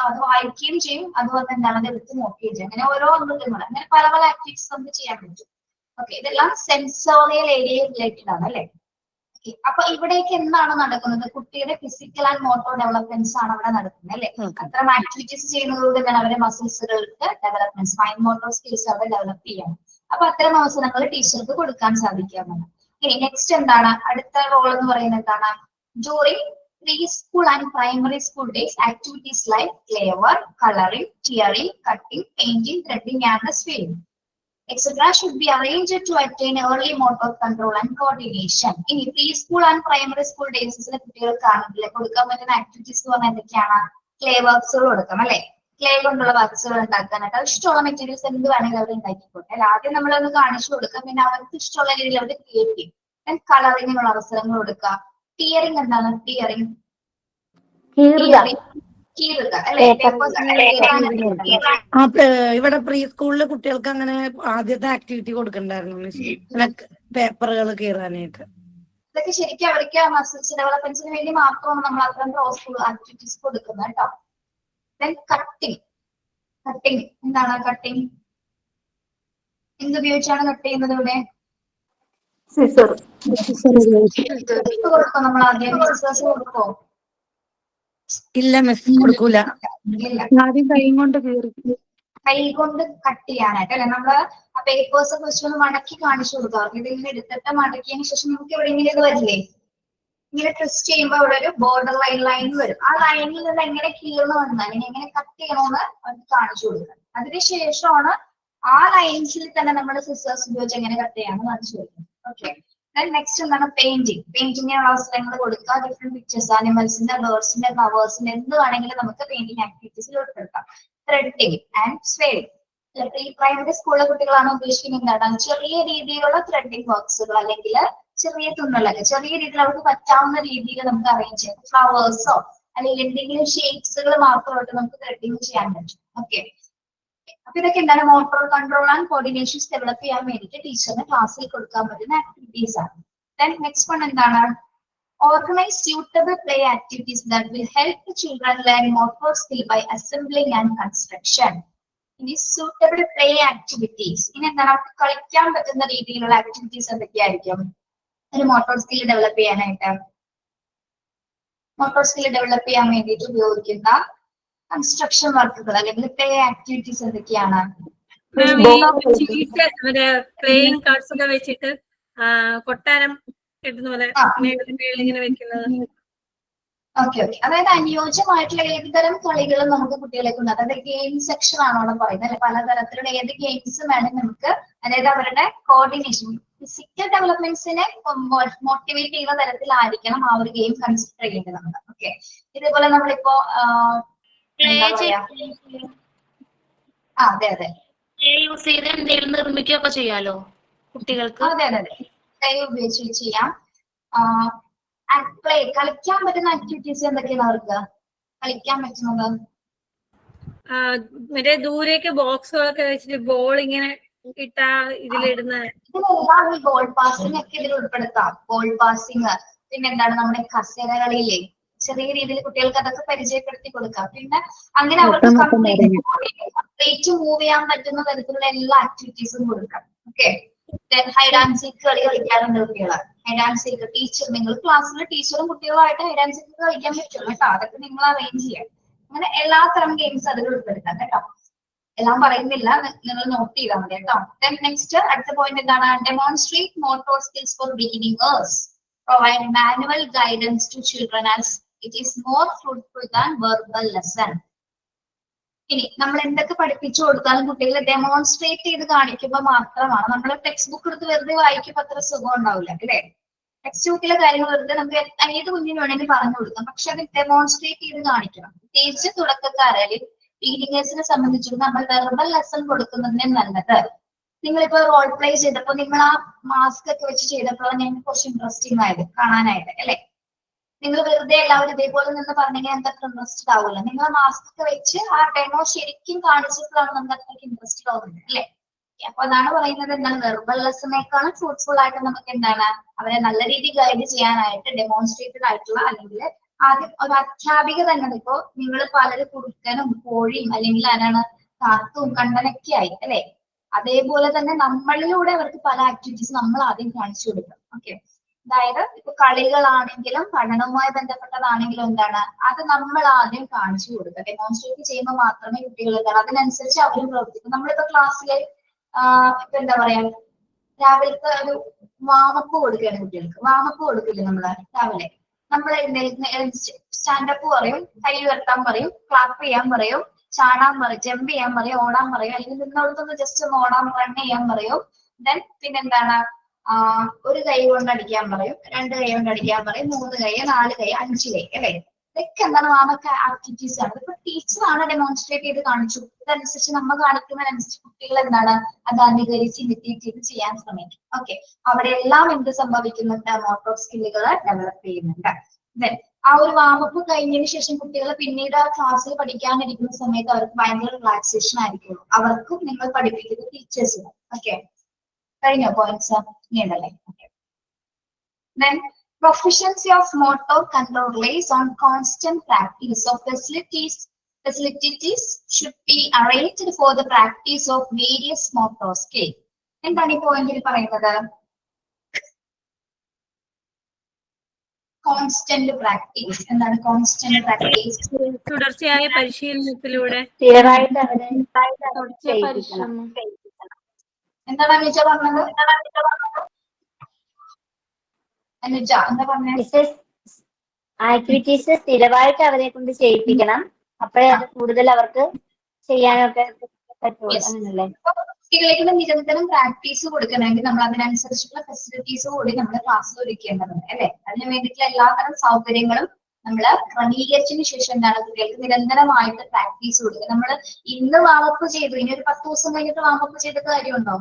അത് വായിക്കുകയും ചെയ്യും, അതുപോലെ എന്താണ് അത് എടുത്ത് നോക്കുകയും ചെയ്യും. അങ്ങനെ ഓരോ മൃഗങ്ങൾ, അങ്ങനെ പല പല ആക്ടിവിറ്റീസ് നമുക്ക് ചെയ്യാൻ പറ്റും. ഓക്കെ, ഇതെല്ലാം സെൻസോറിയൽ ഏരിയ റിലേറ്റഡ് ആണ് അല്ലെ? അപ്പൊ ഇവിടേക്ക് എന്താണ് നടക്കുന്നത്? കുട്ടിയുടെ ഫിസിക്കൽ ആൻഡ് മോട്ടോർ ഡെവലപ്മെന്റ്സ് ആണ് അവിടെ നടക്കുന്നത് അല്ലെ? അത്തരം ആക്ടിവിറ്റീസ് ചെയ്യുന്നതോടെ തന്നെ അവരുടെ മസിൽസുകൾക്ക് ഡെവലപ്മെന്റ്സ്, ഫൈൻ മോട്ടോർ സ്കിൽസ് അവിടെ ഡെവലപ്പ് ചെയ്യണം. അപ്പൊ അത്തരം അവസരങ്ങൾ ടീച്ചർക്ക് കൊടുക്കാൻ സാധിക്കാവുന്നതാണ്. ഇനി നെക്സ്റ്റ് എന്താണ് അടുത്ത റോൾ എന്ന് പറയുന്നത്? എന്താണ്? During pre school and primary school days activities like clay work, colouring, tearing, cutting, painting, threading and swimming etc. should be arranged to attain early motor control and coordination. ഇനി pre school and primary school ഡേയ്സിലെ കുട്ടികൾക്കാണെങ്കിൽ കൊടുക്കാൻ പറ്റുന്ന ആക്ടിവിറ്റീസ് എന്ന് പറഞ്ഞാൽ എന്തൊക്കെയാണ്? ക്ലേ വർക്ക്സുകൾ കൊടുക്കാം അല്ലെ? ക്ലേ കൊണ്ടുള്ള വർക്ക്സുകൾ ഉണ്ടാക്കാനായിട്ട് ഇഷ്ടമുള്ള മെറ്റീരിയൽസ് എന്ത് വേണമെങ്കിൽ അവർ ഉണ്ടാക്കിക്കോട്ടെ. അല്ലാതെ നമ്മളൊന്ന് കാണിച്ചു കൊടുക്കാം, പിന്നെ അവർക്ക് ഇഷ്ടമുള്ള രീതിയിൽ അവർ ക്രിയേറ്റ് ചെയ്യും. കളറിങ്ങിനുള്ള അവസരങ്ങൾ കൊടുക്കുക. ടിയറിംഗ് എന്താണ്? ടിയറിംഗ് ഇവിടെ പ്രീ സ്കൂളില് കുട്ടികൾക്ക് അങ്ങനെ ആദ്യത്തെ ആക്ടിവിറ്റി കൊടുക്കണ്ടായിരുന്നു, പേപ്പറുകൾ കീറാനായിട്ട്. ഇതൊക്കെ ശരിക്കും അവർക്ക് മസിൽസ് ഡെവലപ്മെന്റ്സിന് വേണ്ടി മാത്രമാണ് നമ്മൾ അത്തരം ആക്ടിവിറ്റീസ് കൊടുക്കുന്നത് കേട്ടോ. കട്ടിംഗ്. കട്ടിംഗ് എന്താണ്? കട്ടിംഗ് എന്തുപയോഗിച്ചാണ് കട്ട് ചെയ്യുന്നത്? ഇവിടെ കൊടുക്കോ? നമ്മൾ ആദ്യം സിസേഴ്സ് കൊടുക്കോ? ഇല്ല മിസ്, കൊടുക്കൂല. ആദ്യം കൈ കൊണ്ട് കട്ട് ചെയ്യാനായിട്ട് അല്ലെ? നമ്മള് ആ പേപ്പേഴ്സ് ഫസ്റ്റ് ഒന്ന് മടക്കി കാണിച്ചു കൊടുക്കാം. ഇതിങ്ങനെ എടുത്തിട്ട് മടക്കിയതിനു ശേഷം നമുക്ക് എവിടെയെങ്കിലും ഇത് വരില്ലേ? ഇങ്ങനെ ട്വിസ്റ്റ് ചെയ്യുമ്പോൾ ഇവിടെ ഒരു ബോർഡർ ലൈൻ വരും. ആ ലൈനിൽ നിന്ന് എങ്ങനെ കീറണമെന്ന്, അല്ലെങ്കിൽ എങ്ങനെ കട്ട് ചെയ്യണമെന്ന് അവർക്ക് കാണിച്ചു കൊടുക്കാം. അതിനുശേഷമാണ് ആ ലൈൻസിൽ തന്നെ നമ്മൾ സിസേഴ്സ് ഉപയോഗിച്ച് എങ്ങനെ കട്ട് ചെയ്യാമെന്ന് കാണിച്ചു കൊടുക്കും. ഓക്കെ, നെക്സ്റ്റ് എന്താണ്? പെയിന്റിംഗ്. പെയിന്റിങ്ങിനുള്ള അവസരങ്ങൾ കൊടുക്കുക. ഡിഫറെന്റ് പിക്ചേഴ്സ്, അനിമൽസിന്റെ, ബേർഡ്സിന്റെ, ഫ്ലവേഴ്സിന്റെ എന്ത് വേണമെങ്കിലും നമുക്ക് പെയിന്റിംഗ് ആക്ടിവിറ്റീസിൽ ഉൾപ്പെടുത്താം. ത്രെഡിംഗ് ആൻഡ് സ്വേഡിംഗ്. പ്രീ പ്രൈമറി സ്കൂളിലെ കുട്ടികളാണ് ഉദ്ദേശിക്കുന്നത് എന്താണ്? ചെറിയ രീതിയിലുള്ള ത്രെഡിംഗ് വർക്ക്സുകൾ, അല്ലെങ്കിൽ ചെറിയ തുന്നലൊക്കെ ചെറിയ രീതിയിൽ അവർക്ക് പറ്റാവുന്ന രീതിയിൽ നമുക്ക് അറേഞ്ച് ചെയ്യാം. ഫ്ലവേഴ്സോ അല്ലെങ്കിൽ എന്തെങ്കിലും ഷേപ്സുകൾ മാത്രമായിട്ട് നമുക്ക് ത്രെഡിംഗ് ചെയ്യാൻ പറ്റും. ഓക്കെ, അപ്പൊ ഇതൊക്കെ എന്താണ്? Motor control and coordinations develop ചെയ്യാൻ വേണ്ടിയിട്ട് ടീച്ചറിന് ക്ലാസ്സിൽ കൊടുക്കാൻ പറ്റുന്ന ആക്ടിവിറ്റീസ് ആണ്. Then next one എന്താണ്? Organize suitable play activities that will help the children learn motor skill by assembling and construction. ഇനി suitable play activities. ഇനി എന്താണ്? അവർക്ക് കളിക്കാൻ പറ്റുന്ന രീതിയിലുള്ള ആക്ടിവിറ്റീസ് എന്തൊക്കെയായിരിക്കും ഒരു മോട്ടോർ സ്കിൽ ഡെവലപ്പ് ചെയ്യാനായിട്ട്? മോട്ടോർ സ്കിൽ ഡെവലപ്പ് ചെയ്യാൻ വേണ്ടിയിട്ട് ഉപയോഗിക്കുന്ന കൺസ്ട്രക്ഷൻ വർക്കുകൾ അല്ലെങ്കിൽ പ്ലേ ആക്ടിവിറ്റീസ് എന്തൊക്കെയാണ്? പ്ലേയിങ് കാർഡ്സ് ഒക്കെ വെച്ചിട്ട് കൊട്ടാരം കെട്ടുന്ന പോലെ ഇങ്ങനെ വെക്കുന്നത്. Okay okay. അതായത് അനുയോജ്യമായിട്ടുള്ള ഏതുതരം കളികളും നമുക്ക് കുട്ടികളേക്ക് ഉണ്ട്. അതായത് ഗെയിം സെക്ഷൻ ആണോ അവിടെ പറയുന്നത് അല്ലെ? പലതരത്തിലുള്ള ഏത് ഗെയിംസ് വേണമെങ്കിൽ നമുക്ക്, അതായത് അവരുടെ കോർഡിനേഷൻ ഫിസിക്കൽ ഡെവലപ്മെന്റ്സിനെ മോട്ടിവേറ്റ് ചെയ്യുന്ന തരത്തിലായിരിക്കണം ആ ഒരു ഗെയിം കൺസിഡർ ചെയ്യേണ്ടത് നമ്മൾ. ഓക്കെ. ഇതേപോലെ നമ്മളിപ്പോ അതെ അതെ യൂസ് ചെയ്ത് എന്തെങ്കിലും നിർമ്മിക്കുകയൊക്കെ ചെയ്യാലോ കുട്ടികൾക്ക്. അതെ അതെ അതെ പ്ലേ ഉപയോഗിച്ച് ചെയ്യാം. പ്ലേ കളിക്കാൻ പറ്റുന്ന ആക്ടിവിറ്റീസ് എന്തൊക്കെയാണ് അവർക്ക് കളിക്കാൻ പറ്റുന്നത്? മറ്റേ ദൂരേക്ക് ബോക്സുകളൊക്കെ വെച്ചിട്ട് ബോൾ ഇങ്ങനെ ഇട്ട ഇതിലിടുന്ന ഇതിലെല്ലാം ഈ ബോൾ പാസിംഗ് ഒക്കെ ഇതിൽ ഉൾപ്പെടുത്താം. ബോൾ പാസിംഗ്, പിന്നെ എന്താണ് നമ്മുടെ കസേര കളിയിലെ ചെറിയ രീതിയിൽ കുട്ടികൾക്ക് അതൊക്കെ പരിചയപ്പെടുത്തി കൊടുക്കാം. പിന്നെ അങ്ങനെ അവർക്ക് കംപ്ലീറ്റ് മൂവ് ചെയ്യാൻ പറ്റുന്ന തരത്തിലുള്ള എല്ലാ ആക്ടിവിറ്റീസും കൊടുക്കാം. ഓക്കെ. ഹൈഡ് ആൻഡ് സീക്ക് കളി കളിക്കാറുണ്ട് കുട്ടികൾ. ഹൈഡ് ആൻഡ് സീക്ക് ടീച്ചർ, നിങ്ങൾ ക്ലാസ്സിലെ ടീച്ചറും കുട്ടികളുമായിട്ട് ഹൈഡ് ആൻഡ് സീക്ക് കളിക്കാൻ പറ്റുള്ളൂ കേട്ടോ. അതൊക്കെ നിങ്ങൾ അറേഞ്ച് ചെയ്യാം. അങ്ങനെ എല്ലാ തരം ഗെയിംസ് അതിൽ ഉൾപ്പെടുത്താം കേട്ടോ. എല്ലാം പറയുന്നില്ല, നിങ്ങൾ നോട്ട് ചെയ്താൽ മതി കേട്ടോ. നെക്സ്റ്റ് അടുത്ത പോയിന്റ് എന്താണ്? Demonstrate motor skills for beginners. Provide manual guidance to children as it is more fruitful than verbal lesson. ഇനി നമ്മൾ എന്തൊക്കെ പഠിപ്പിച്ചു കൊടുത്താലും കുട്ടികളെ ഡെമോൺസ്ട്രേറ്റ് ചെയ്ത് കാണിക്കുമ്പോൾ മാത്രമാണ്. നമ്മൾ ടെക്സ്റ്റ് ബുക്ക് എടുത്ത് വെറുതെ വായിക്കുമ്പോൾ അത്ര സുഖം ഉണ്ടാവില്ല അല്ലേ? ടെക്സ്റ്റ് ബുക്കിലെ കാര്യങ്ങൾ വെറുതെ നമുക്ക് ഏത് കുഞ്ഞിന് വേണമെങ്കിൽ പറഞ്ഞു കൊടുക്കാം. പക്ഷെ അത് ഡെമോൺസ്ട്രേറ്റ് ചെയ്ത് കാണിക്കണം. പ്രത്യേകിച്ച് തുടക്കക്കാരെ അല്ലെങ്കിൽ ബിഗിനേഴ്സിനെ സംബന്ധിച്ചിടത്തോളം നമ്മൾ വെർബൽ ലെസൺ കൊടുക്കുന്നതിന് നല്ലത്. നിങ്ങളിപ്പോ റോൾ പ്ലേ ചെയ്തപ്പോ നിങ്ങൾ ആ മാസ്ക് ഒക്കെ വെച്ച് ചെയ്തപ്പോൾ ഞങ്ങൾക്ക് കുറച്ച് ഇൻട്രസ്റ്റിംഗ് ആയത് കാണാനായിട്ട് അല്ലെ? നിങ്ങൾ വെറുതെ എല്ലാവരും ഇതേപോലെ നിന്ന് പറഞ്ഞെങ്കിൽ നമുക്ക് അത്ര ഇൻട്രസ്റ്റഡ് ആവില്ല. നിങ്ങൾ മാസ്ക് ഒക്കെ വെച്ച് ആ ഡെമോ ശരിക്കും കാണിച്ചപ്പോഴാണ് നമുക്ക് അത്രയ്ക്ക് ഇൻട്രസ്റ്റഡ് ആവുന്നത് അല്ലെ? അപ്പൊ അതാണ് പറയുന്നത്, എന്താണ് വെർബൽ ലെസണേക്കാളും ഫ്രൂട്ട്ഫുൾ ആയിട്ട് നമുക്ക് എന്താണ് അവരെ നല്ല രീതിയിൽ ഗൈഡ് ചെയ്യാനായിട്ട് ഡെമോൺസ്ട്രേറ്റഡ് ആയിട്ടുള്ള, അല്ലെങ്കിൽ ആദ്യം ഒരു അധ്യാപിക തന്നെ ഇപ്പോ നിങ്ങൾ പലരും കുറുക്കനും കോഴിയും അല്ലെങ്കിൽ ആരാണ് കാത്തും കണ്ടനൊക്കെ ആയി അല്ലെ? അതേപോലെ തന്നെ നമ്മളിലൂടെ അവർക്ക് പല ആക്ടിവിറ്റീസ് നമ്മൾ ആദ്യം കാണിച്ചു കൊടുക്കണം. ഓക്കെ. അതായത് ഇപ്പൊ കളികളാണെങ്കിലും പഠനവുമായി ബന്ധപ്പെട്ടതാണെങ്കിലും എന്താണ് അത് നമ്മൾ ആദ്യം കാണിച്ചു കൊടുക്കുക. ഡെമോൺസ്ട്രേറ്റ് ചെയ്യുമ്പോൾ മാത്രമേ കുട്ടികൾ എന്താണ് അതിനനുസരിച്ച് അവരും പ്രവർത്തിക്കും. നമ്മളിപ്പോ ക്ലാസ്സിലെ ഇപ്പൊ എന്താ പറയാ രാവിലത്തെ ഒരു വാമപ്പ് കൊടുക്കുകയാണ് കുട്ടികൾക്ക്. വാമപ്പ് കൊടുക്കില്ല നമ്മള് രാവിലെ. നമ്മൾ സ്റ്റാൻഡപ്പ് പറയും, കൈ ഉയർത്താൻ പറയും, ക്ലാപ്പ് ചെയ്യാൻ പറയും, ചാടാൻ പറയും, ജമ്പ് ചെയ്യാൻ പറയും, ഓടാൻ പറയും, അല്ലെങ്കിൽ നിന്നോടത്തൊന്ന് ജസ്റ്റ് ഒന്ന് ഓടാൻ റൺ ചെയ്യാൻ പറയും. ദെൻ പിന്നെന്താണ് ഒരു കൈ കൊണ്ട് അടിക്കാൻ പറയും, 2 കൈ കൊണ്ട് അടിക്കാൻ പറയും, 3 കൈ, 4 കൈ, 5 കൈ അല്ലെ? ഇതൊക്കെ എന്താണ് വാമൊക്കെ ആക്ടിവിറ്റീസ് ആണ്. ഇപ്പൊ ടീച്ചറാണ് ഡെമോൺസ്ട്രേറ്റ് ചെയ്ത് കാണിച്ചു. ഇതനുസരിച്ച് നമ്മൾ കാണിക്കുന്നതിനനുസരിച്ച് കുട്ടികൾ എന്താണ് അത് അനുകരിച്ച് ഇമിറ്റേറ്റ് ചെയ്ത് ചെയ്യാൻ ശ്രമിക്കും. ഓക്കെ. അവിടെ എല്ലാം എന്ത് സംഭവിക്കുന്നുണ്ട്? മോട്ടോർ സ്കില്ലുകൾ ഡെവലപ്പ് ചെയ്യുന്നുണ്ട്. ദെൻ ആ ഒരു വാമപ്പ് കഴിഞ്ഞതിന് ശേഷം കുട്ടികൾ പിന്നീട് ആ ക്ലാസ്സിൽ പഠിക്കാനിരിക്കുന്ന സമയത്ത് അവർക്ക് ഭയങ്കര റിലാക്സേഷൻ ആയിരിക്കും. അവർക്കും നിങ്ങൾ പഠിപ്പിക്കുന്ന ടീച്ചേഴ്സിനും. ഓക്കെ. കഴിഞ്ഞോ പോയിന്റ്സ്? ഇനിയുണ്ടല്ലേ? Okay. Then proficiency of motor control relies on constant practice of facilities should be arranged for the practice of various motor skills. എന്താണ് ഈ പോയിന്റിൽ പറയുന്നത്? Constant practice. എന്താണ് കോൺസ്റ്റന്റ് പ്രാക്ടീസ്? തുടർച്ചയായ പരിശീലനത്തിലൂടെ എന്താണ് അനുജ പറഞ്ഞത്? അനുജ എന്താ പറഞ്ഞത്? ആക്ടിവിറ്റീസ് സ്ഥിരമായിട്ട് അവരെ കൊണ്ട് ചെയ്യിപ്പിക്കണം. അപ്പോഴേ അത് കൂടുതൽ അവർക്ക് ചെയ്യാനൊക്കെ പറ്റുള്ളൂ. അങ്ങനല്ലേ? കുട്ടികളേക്കുള്ള നിരന്തരം പ്രാക്ടീസ് കൊടുക്കണമെങ്കിൽ നമ്മൾ അതിനനുസരിച്ചുള്ള ഫെസിലിറ്റീസ് കൂടി നമ്മുടെ ക്ലാസ്സിൽ ഒരുക്കേണ്ടതുണ്ട് അല്ലെ? അതിന് വേണ്ടിയിട്ടുള്ള എല്ലാത്തരം സൗകര്യങ്ങളും നമ്മൾ ക്രമീകരിച്ചതിന് ശേഷം എന്താണ് കുട്ടികൾക്ക് നിരന്തരമായിട്ട് പ്രാക്ടീസ് കൊടുക്കുക. നമ്മൾ ഇന്ന് വാമപ്പ് ചെയ്തു, ഇനി ഒരു 10 ദിവസം കഴിഞ്ഞിട്ട് വാമപ്പ് ചെയ്തിട്ട് കാര്യമുണ്ടോ?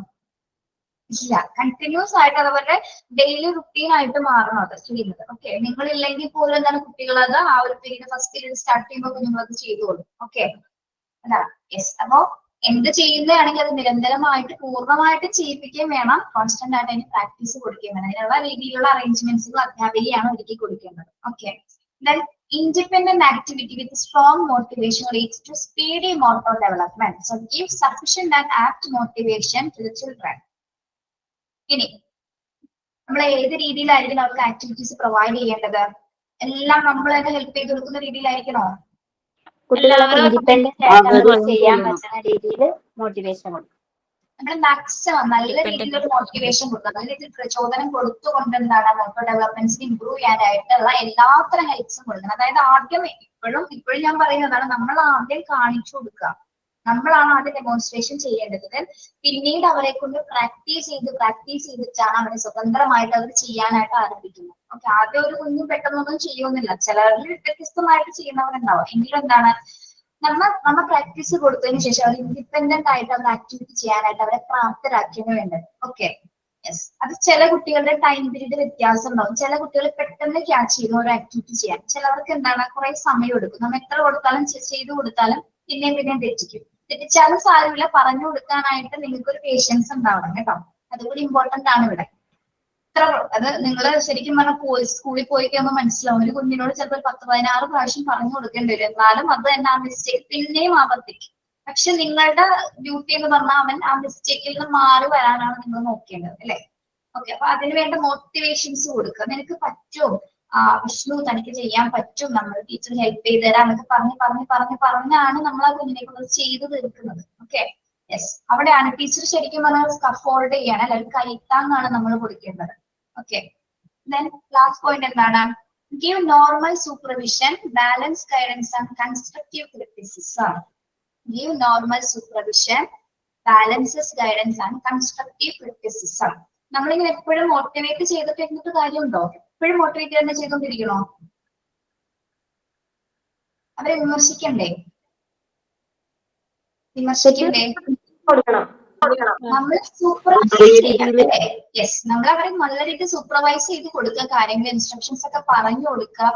ഇല്ല. കണ്ടിന്യൂസ് ആയിട്ട് അതവരുടെ ഡെയിലി റുട്ടീൻ ആയിട്ട് മാറണം അത് ചെയ്യുന്നത്. ഓക്കെ. നിങ്ങളില്ലെങ്കിൽ പോലും എന്താണ് കുട്ടികൾ അത് ആ ഒരു പീരീഡ് ഫസ്റ്റ് പീരീഡ് സ്റ്റാർട്ട് ചെയ്യുമ്പോൾ കുഞ്ഞുങ്ങൾ അത് ചെയ്തോളും. ഓക്കെ. അതാണ്. യെസ്. അപ്പോ എന്ത് ചെയ്യുന്നതാണെങ്കിൽ അത് നിരന്തരമായിട്ട് പൂർണ്ണമായിട്ടും ചെയ്യിപ്പിക്കുകയും വേണം, കോൺസ്റ്റന്റ് ആയിട്ട് അതിന് പ്രാക്ടീസ് കൊടുക്കുകയും വേണം. അതിനുള്ള രീതിയിലുള്ള അറേഞ്ച്മെന്റ്സുകൾ അധ്യാപികയാണ് ഒരുക്കി കൊടുക്കേണ്ടത്. Okay. Then independent activity with strong motivation leads to speedy motor development. So give sufficient and apt motivation to the children. ഇനി നമ്മൾ ഏത് രീതിയിലായിരിക്കും അവർക്ക് ആക്ടിവിറ്റീസ് പ്രൊവൈഡ് ചെയ്യേണ്ടത്? എല്ലാം നമ്മൾ തന്നെ ഹെൽപ്പ് ചെയ്ത് കൊടുക്കുന്ന രീതിയിലായിരിക്കണോ? കുട്ടികളൊക്കെ ഇൻഡിപെൻഡന്റ് ആയിട്ട് അവർക്ക് ചെയ്യാൻ പറ്റുന്ന രീതിയിൽ മോട്ടിവേഷൻ കൊടുക്കും. നമ്മൾ മാക്സിമം നല്ല രീതിയിലൊരു മോട്ടിവേഷൻ കൊടുക്കുക, നല്ല രീതിയിൽ പ്രചോദനം കൊടുത്തുകൊണ്ട് എന്താണ് മോട്ടോർ ഡെവലപ്മെന്റ്സിന് ഇമ്പ്രൂവ് ചെയ്യാനായിട്ടുള്ള എല്ലാത്തരം ഹെൽപ്സും കൊടുക്കണം. അതായത് ആദ്യം ഇപ്പോഴും ഞാൻ പറയുന്നതാണ്, നമ്മൾ ആദ്യം കാണിച്ചു കൊടുക്കുക, നമ്മളാണ് ആദ്യം ഡെമോൺസ്ട്രേഷൻ ചെയ്യേണ്ടത്. പിന്നീട് അവരെ കൊണ്ട് പ്രാക്ടീസ് ചെയ്തിട്ടാണ് അവരെ സ്വതന്ത്രമായിട്ട് അവർ ചെയ്യാനായിട്ട് ആരംഭിക്കുന്നത്. ഓക്കെ. ആദ്യം ഒരു കുഞ്ഞും പെട്ടെന്നൊന്നും ചെയ്യുന്നില്ല, ചിലരിൽ വ്യത്യസ്തമായിട്ട് ചെയ്യുന്നവരുണ്ടാവും. എങ്കിലും എന്താണ്, നമ്മൾ പ്രാക്ടീസ് കൊടുത്തതിന് ശേഷം അവർ ഇൻഡിപെൻഡന്റ് ആയിട്ട് അവർ ആക്ടിവിറ്റി ചെയ്യാനായിട്ട് അവരെ പ്രാപ്തരാക്കിയാണ് വേണ്ടത്. ഓക്കെ. യെസ്. അത് ചില കുട്ടികളുടെ ടൈം പീരീഡ് വ്യത്യാസം ഉണ്ടാവും. ചില കുട്ടികൾ പെട്ടെന്ന് ക്യാച്ച് ചെയ്യുന്ന ഒരു ആക്ടിവിറ്റി ചെയ്യാൻ, ചിലവർക്ക് എന്താണ് കുറെ സമയം എടുക്കും. നമ്മൾ എത്ര കൊടുത്താലും ചെയ്തു കൊടുത്താലും പിന്നെയും തെറ്റിച്ചാലും സാരമില്ല, പറഞ്ഞു കൊടുക്കാനായിട്ട് നിങ്ങൾക്ക് ഒരു പേഷ്യൻസ് ഉണ്ടാവണം കേട്ടോ. അതുകൂടി ഇമ്പോർട്ടന്റ് ആണ് ഇവിടെ. അത് നിങ്ങൾ ശരിക്കും പറഞ്ഞാൽ സ്കൂളിൽ പോയി കഴിയുമ്പോൾ മനസ്സിലാവും. ഒരു കുഞ്ഞിനോട് ചിലപ്പോൾ 10-16 പ്രാവശ്യം പറഞ്ഞു കൊടുക്കേണ്ടി വരും, എന്നാലും അത് തന്നെ ആ മിസ്റ്റേക്ക് പിന്നെയും ആവർത്തിക്കും. പക്ഷെ നിങ്ങളുടെ ഡ്യൂട്ടി എന്ന് പറഞ്ഞാൽ അവൻ ആ മിസ്റ്റേക്കിൽ നിന്ന് മാറി വരാനാണ് നിങ്ങൾ നോക്കേണ്ടത്, അല്ലെ? ഓക്കെ. അപ്പൊ അതിന് വേണ്ട മോട്ടിവേഷൻസ് കൊടുക്കുക. നിനക്ക് പറ്റും, വിഷ്ണു തനിക്ക് ചെയ്യാൻ പറ്റും, നമ്മൾ ടീച്ചർ ഹെൽപ്പ് ചെയ്ത് തരാം എന്നൊക്കെ പറഞ്ഞാണ് നമ്മൾ ആ കുഞ്ഞിനെ കൊണ്ട് ചെയ്തു തീർക്കുന്നത്. ഓക്കെ. യെസ്. അവിടെയാണ് ടീച്ചർ ശരിക്കും പറഞ്ഞാൽ സ്കഫോൾഡ് ചെയ്യാണ്, അല്ലെങ്കിൽ കൈത്താങ്ങാണ് നമ്മൾ കൊടുക്കേണ്ടത്. ഓക്കെ. ദെൻ ലാസ്റ്റ് പോയിന്റ് എന്താണ്? Give normal supervision, balance guidance and constructive criticism. Give normal supervision, balances guidance and constructive criticism. നമ്മളിങ്ങനെ എപ്പോഴും മോട്ടിവേറ്റ് ചെയ്തിട്ട് എന്നിട്ട് കാര്യമുണ്ടോ? എപ്പോഴും മോട്ടിവേറ്റ് തന്നെ ചെയ്തുകൊണ്ടിരിക്കണോ? അവരെ വിമർശിക്കണ്ടേ? കൊടുക്കണം. നമ്മൾ സൂപ്പർവൈസ് ചെയ്യാം. യെസ്. നമ്മൾ അവരെ നല്ല രീതിയിൽ സൂപ്പർവൈസ് ചെയ്ത് കൊടുക്കുക, കാര്യങ്ങൾ ഇൻസ്ട്രക്ഷൻസ് ഒക്കെ പറഞ്ഞു കൊടുക്കുക,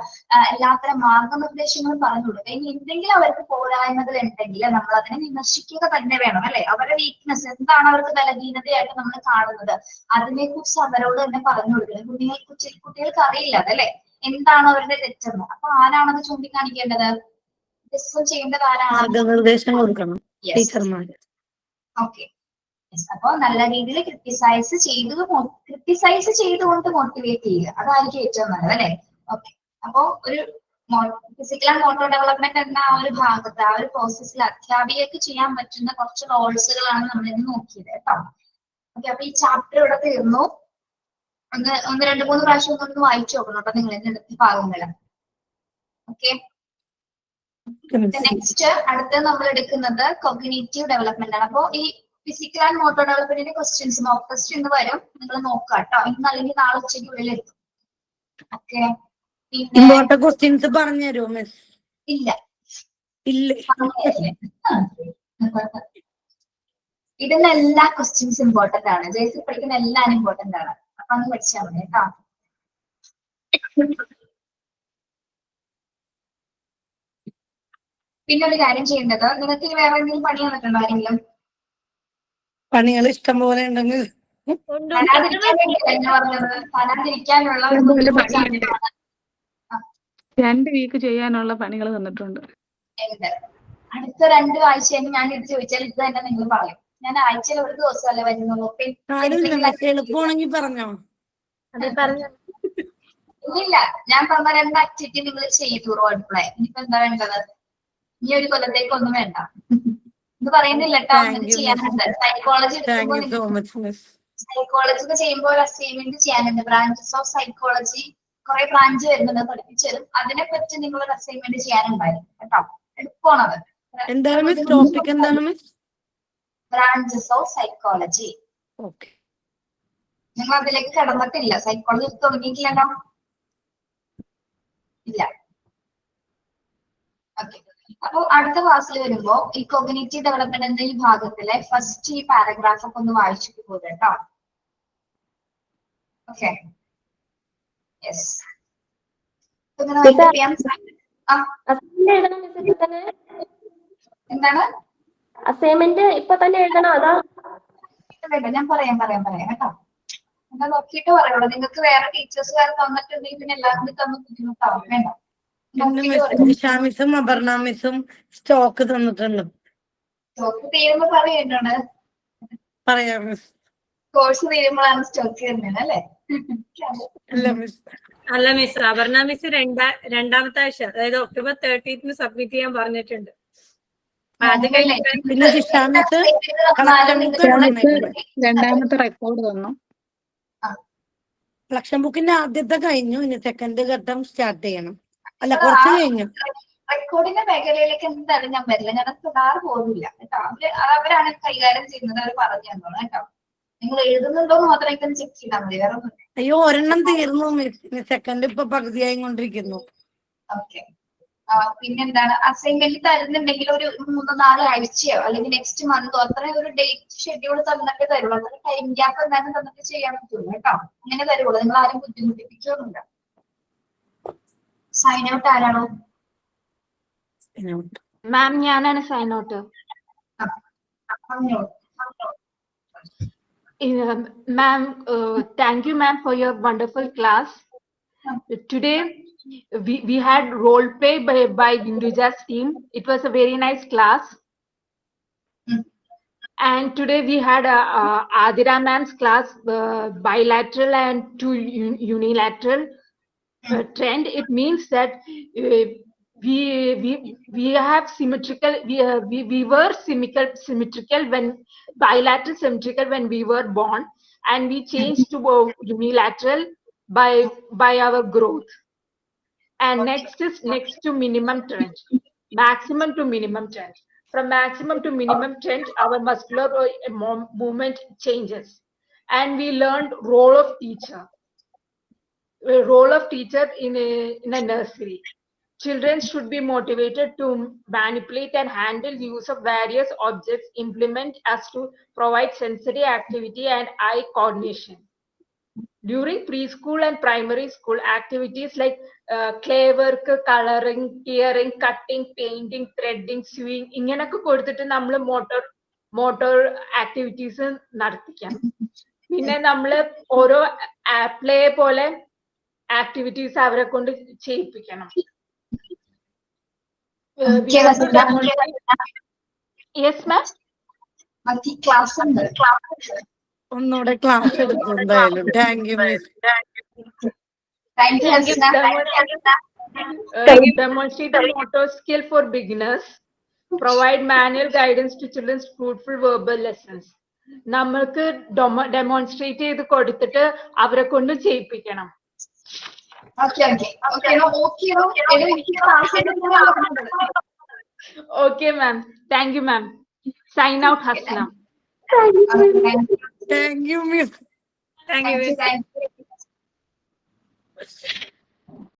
എല്ലാത്തരം മാർഗനിർദ്ദേശങ്ങളും പറഞ്ഞു കൊടുക്കുക. ഇനി എന്തെങ്കിലും അവർക്ക് പോരായ്മകൾ ഉണ്ടെങ്കിൽ നമ്മൾ അതിനെ വിമർശിക്കുക തന്നെ വേണം, അല്ലെ? അവരുടെ വീക്ക്നെസ് എന്താണ്, അവർക്ക് ബലഹീനതയായിട്ട് നമ്മൾ കാണുന്നത്, അതിനെ കുറിച്ച് അവരോട് തന്നെ പറഞ്ഞു കൊടുക്കുന്നത്. കുട്ടികൾക്ക് അറിയില്ല അതല്ലേ എന്താണ് അവരുടെ തെറ്റെന്ന്. അപ്പൊ ആരാണത് ചൂണ്ടിക്കാണിക്കേണ്ടത്? ഡിസ്കസ് ചെയ്യേണ്ടത് ആരാണ്? മാർഗനിർദ്ദേശം കൊടുക്കണം ടീച്ചർമാര്. ഓക്കെ. അപ്പൊ നല്ല രീതിയിൽ ക്രിട്ടിസൈസ് ചെയ്തുകൊണ്ട് മോട്ടിവേറ്റ് ചെയ്യുക, അതായിരിക്കും ഏറ്റവും നല്ലത്, അല്ലെ? ഓക്കെ. അപ്പോ ഒരു ഫിസിക്കൽ ആൻഡ് മോട്ടോർ ഡെവലപ്മെന്റ് എന്ന ആ ഒരു ഭാഗത്ത്, ആ ഒരു പ്രോസസ്സിൽ അധ്യാപികക്ക് ചെയ്യാൻ പറ്റുന്ന കുറച്ച് റോൾസുകളാണ് നമ്മൾ ഇന്ന് നോക്കിയത് കേട്ടോ. ഓക്കെ. അപ്പൊ ഈ ചാപ്റ്റർ ഇവിടെ തീർന്നു. ഒന്ന് 2-3 പ്രാവശ്യം ഒന്ന് വായിച്ചു നോക്കണം കേട്ടോ നിങ്ങൾ ഇന്ന് ഭാഗങ്ങൾ. ഓക്കെ. നെക്സ്റ്റ് അടുത്തത് നമ്മൾ എടുക്കുന്നത് കോഗ്നിറ്റീവ് ഡെവലപ്മെന്റ് ആണ്. അപ്പോ ഈ ഫിസിക്കൽ ആൻഡ് മോട്ടോർ ഡെവലപ്മെന്റിന്റെ ക്വസ്റ്റ്യൻസ് മോക്ക് ടെസ്റ്റ് ഇന്ന് വരും, നിങ്ങൾ നോക്കുക കേട്ടോ. ഇന്ന് അല്ലെങ്കിൽ നാളെ ഉച്ചയ്ക്കുള്ളിൽ എത്തും. ഓക്കെ. ഇമ്പോർട്ടന്റ് ക്വസ്റ്റ്യൻസ് പറഞ്ഞു തരുമോ മിസ്? ഇല്ല. ഇതിന് എല്ലാ ക്വസ്റ്റ്യൻസ് ഇമ്പോർട്ടന്റ് ആണ്. ജേസി പഠിക്കുന്ന എല്ലാം ഇമ്പോർട്ടന്റ് ആണ്. അപ്പൊ ഒന്ന് പഠിച്ചാൽ മതി കേട്ടോ. പിന്നെ ഒരു കാര്യം ചെയ്യേണ്ടത്, നിങ്ങൾക്ക് വേറെ എന്തെങ്കിലും പണി തന്നിട്ടുണ്ടോ ആരെങ്കിലും? പണികൾ ഇഷ്ടം പോലെ ഉണ്ടെങ്കിൽ തരാതിരിക്കാനുള്ള 2 വീക്ക് ചെയ്യാനുള്ള പണികൾ തന്നിട്ടുണ്ട്. അടുത്ത 2 ആഴ്ച ഞാൻ ഇത് ചോദിച്ചാൽ ഇത് തന്നെ നിങ്ങൾ പറയും. ഞാൻ ആഴ്ചയിൽ ഒരു ദിവസമല്ലേ വരുന്നുള്ളൂ. എളുപ്പമാണെങ്കിൽ പറഞ്ഞോ. ഇല്ല, ഞാൻ പറഞ്ഞ 2 ആക്ടിവിറ്റി നിങ്ങൾ ചെയ്തു റോൾ പ്ലേ. ഇനിയിപ്പോ എന്താ വേണ്ടത്? ഇനി ഒരു കൊല്ലത്തേക്ക് ഒന്നും വേണ്ട. ഇത് പറയുന്നില്ല കേട്ടോ, അങ്ങനെ ചെയ്യാനുണ്ട്. സൈക്കോളജി ചെയ്യുമ്പോൾ ഒരു അസൈൻമെന്റ് ചെയ്യാനുണ്ട്. ബ്രാഞ്ചസ് ഓഫ് സൈക്കോളജി കുറെ ബ്രാഞ്ച് വരുന്നുണ്ട്, പഠിപ്പിച്ചു തരും. അതിനെ പറ്റി നിങ്ങൾ ഒരു അസൈൻമെന്റ് ചെയ്യാനുണ്ടായിരുന്നു കേട്ടോ. എളുപ്പമാണത്. Branches of psychology. നിങ്ങൾ അതിലേക്ക് കടന്നിട്ടില്ല, സൈക്കോളജി തുടങ്ങിയിട്ടില്ലല്ലോ. ഇല്ല. ഓക്കെ. അപ്പൊ അടുത്ത ക്ലാസ്സിൽ വരുമ്പോ ഈ കോഗ്നിറ്റീവ് ഡെവലപ്മെന്റ് എന്ന ഈ ഭാഗത്തിലെ ഫസ്റ്റ് ഈ പാരഗ്രാഫ് ഒക്കെ ഒന്ന് വായിച്ചിട്ട് പോകും കേട്ടോ. ഓക്കെ. യെസ്. എന്താണ് അസൈൻമെന്റ് ഇപ്പൊ തന്നെ എഴുതണോ അതോ? വേണ്ട, ഞാൻ പറയാം കേട്ടോ. എന്നാ നോക്കിയിട്ട് പറയുള്ളൂ. നിങ്ങൾക്ക് വേറെ ടീച്ചേഴ്സുകാർ തന്നിട്ടുണ്ടെങ്കിൽ പിന്നെ എല്ലാവരും കൂടി തന്ന് ബുദ്ധിമുട്ടാവും. വേണ്ട, നോക്കിയിട്ട് പറയും. നിഷ മിസ്സും അപർണ മിസ്സും സ്റ്റോക്ക് തന്നിട്ടുണ്ട്. സ്റ്റോക്ക് തീരുമ്പോ പറയുന്നുണ്ട്. പറയാം മിസ്. കോഴ്സ് തീരുമ്പോഴാണ് സ്റ്റോക്ക് തരുന്നത് അല്ലേ? അല്ല മിസ്, അപർണ മിസ് രണ്ടാമത്തെ ആഴ്ച, അതായത് October 30th സബ്മിറ്റ് ചെയ്യാൻ പറഞ്ഞിട്ടുണ്ട്. അത് കഴിഞ്ഞിട്ട് പിന്നെ ദിശ മിസ് രണ്ടാമത്തെ റെക്കോർഡ് തന്നു. കളക്ഷൻ ബുക്കിന്റെ ആദ്യത്തെ കഴിഞ്ഞു, ഇനി സെക്കൻഡ് ഘട്ടം സ്റ്റാർട്ട് ചെയ്യണം. അല്ല, കുറച്ച് കഴിഞ്ഞു. റെക്കോർഡിന്റെ മേഖലയിലേക്ക് എന്തായാലും ഞാൻ വരില്ല. ഞാൻ തൊടാറ് പോകില്ല കേട്ടോ. അവരാണ് കൈകാര്യം ചെയ്യുന്നത്. അവർ പറഞ്ഞു തന്നോളൂ കേട്ടോ. നിങ്ങൾ എഴുതുന്നുണ്ടോ എന്ന് മാത്രം എനിക്ക് ചെക്ക് ചെയ്താൽ മതി. വേറെ ഒന്നും. അയ്യോ, ഒരെണ്ണം തീർന്നു മിസ്. സെക്കൻഡ് ഇപ്പൊ പകുതിയായി കൊണ്ടിരിക്കുന്നു. ഓക്കെ. പിന്നെന്താണ്, അസൈൻമെന്റ് തരുന്നുണ്ടെങ്കിൽ ഒരു 3-4 ആഴ്ചയോ അല്ലെങ്കിൽ നെക്സ്റ്റ് മന്തോ അത്രയും ഒരു ഡേറ്റ് ഷെഡ്യൂൾ തന്നിട്ട് തരുള്ളൂ. അത്ര ടൈം ഗ്യാപ്പ് എന്തായാലും തന്നിട്ട് ചെയ്യാൻ പറ്റുള്ളൂ കേട്ടോ. അങ്ങനെ തരുള്ളൂ. നിങ്ങൾ ആരും ബുദ്ധിമുട്ടിപ്പിക്കൊന്നുമില്ല. സൈൻ ഔട്ട് ആരാണോ? മാം, ഞാനാണ് sign out. Ma'am, thank you, ma'am, for your wonderful class. Today, we had role play by Induja's team. It was a very nice class. And today we had Adira ma'am's class, bilateral and two unilateral trend. It means that we have symmetrical. We were symmetrical when bilateral symmetrical when we were born, and we changed to unilateral by our growth. And next to minimum trend, maximum to minimum trend. From maximum to minimum trend, our muscular movement changes, and we learned role of teacher in a nursery. Children should be motivated to manipulate and handle use of various objects, implement as to provide sensory activity and eye coordination. During preschool and primary school, activities like clay work, coloring, tearing, cutting, painting, threading, sewing, ഇങ്ങനൊക്കെ കൊടുത്തിട്ട് നമ്മൾ മോട്ടോർ ആക്ടിവിറ്റീസ് നടത്തിക്കാം. പിന്നെ നമ്മൾ ഓരോ പ്ലേ പോലെ ആക്ടിവിറ്റീസ് അവരെ കൊണ്ട് ചെയ്യിപ്പിക്കണം. Yes ma'am. ഒന്നുകൂടെ ക്ലാസ് എടുത്തു എന്തായാലും. Thank you miss. Demonstrate a motor skill for beginners. Provide manual guidance to children's fruitful verbal lessons. നമ്മൾക്ക് ഡെമോൺസ്ട്രേറ്റ് ചെയ്ത് കൊടുത്തിട്ട് അവരെ കൊണ്ട് ചെയ്യിപ്പിക്കണം. Okay, ma'am. Thank you, ma'am. Sign out, Hasna. Thank you, miss. Thank you.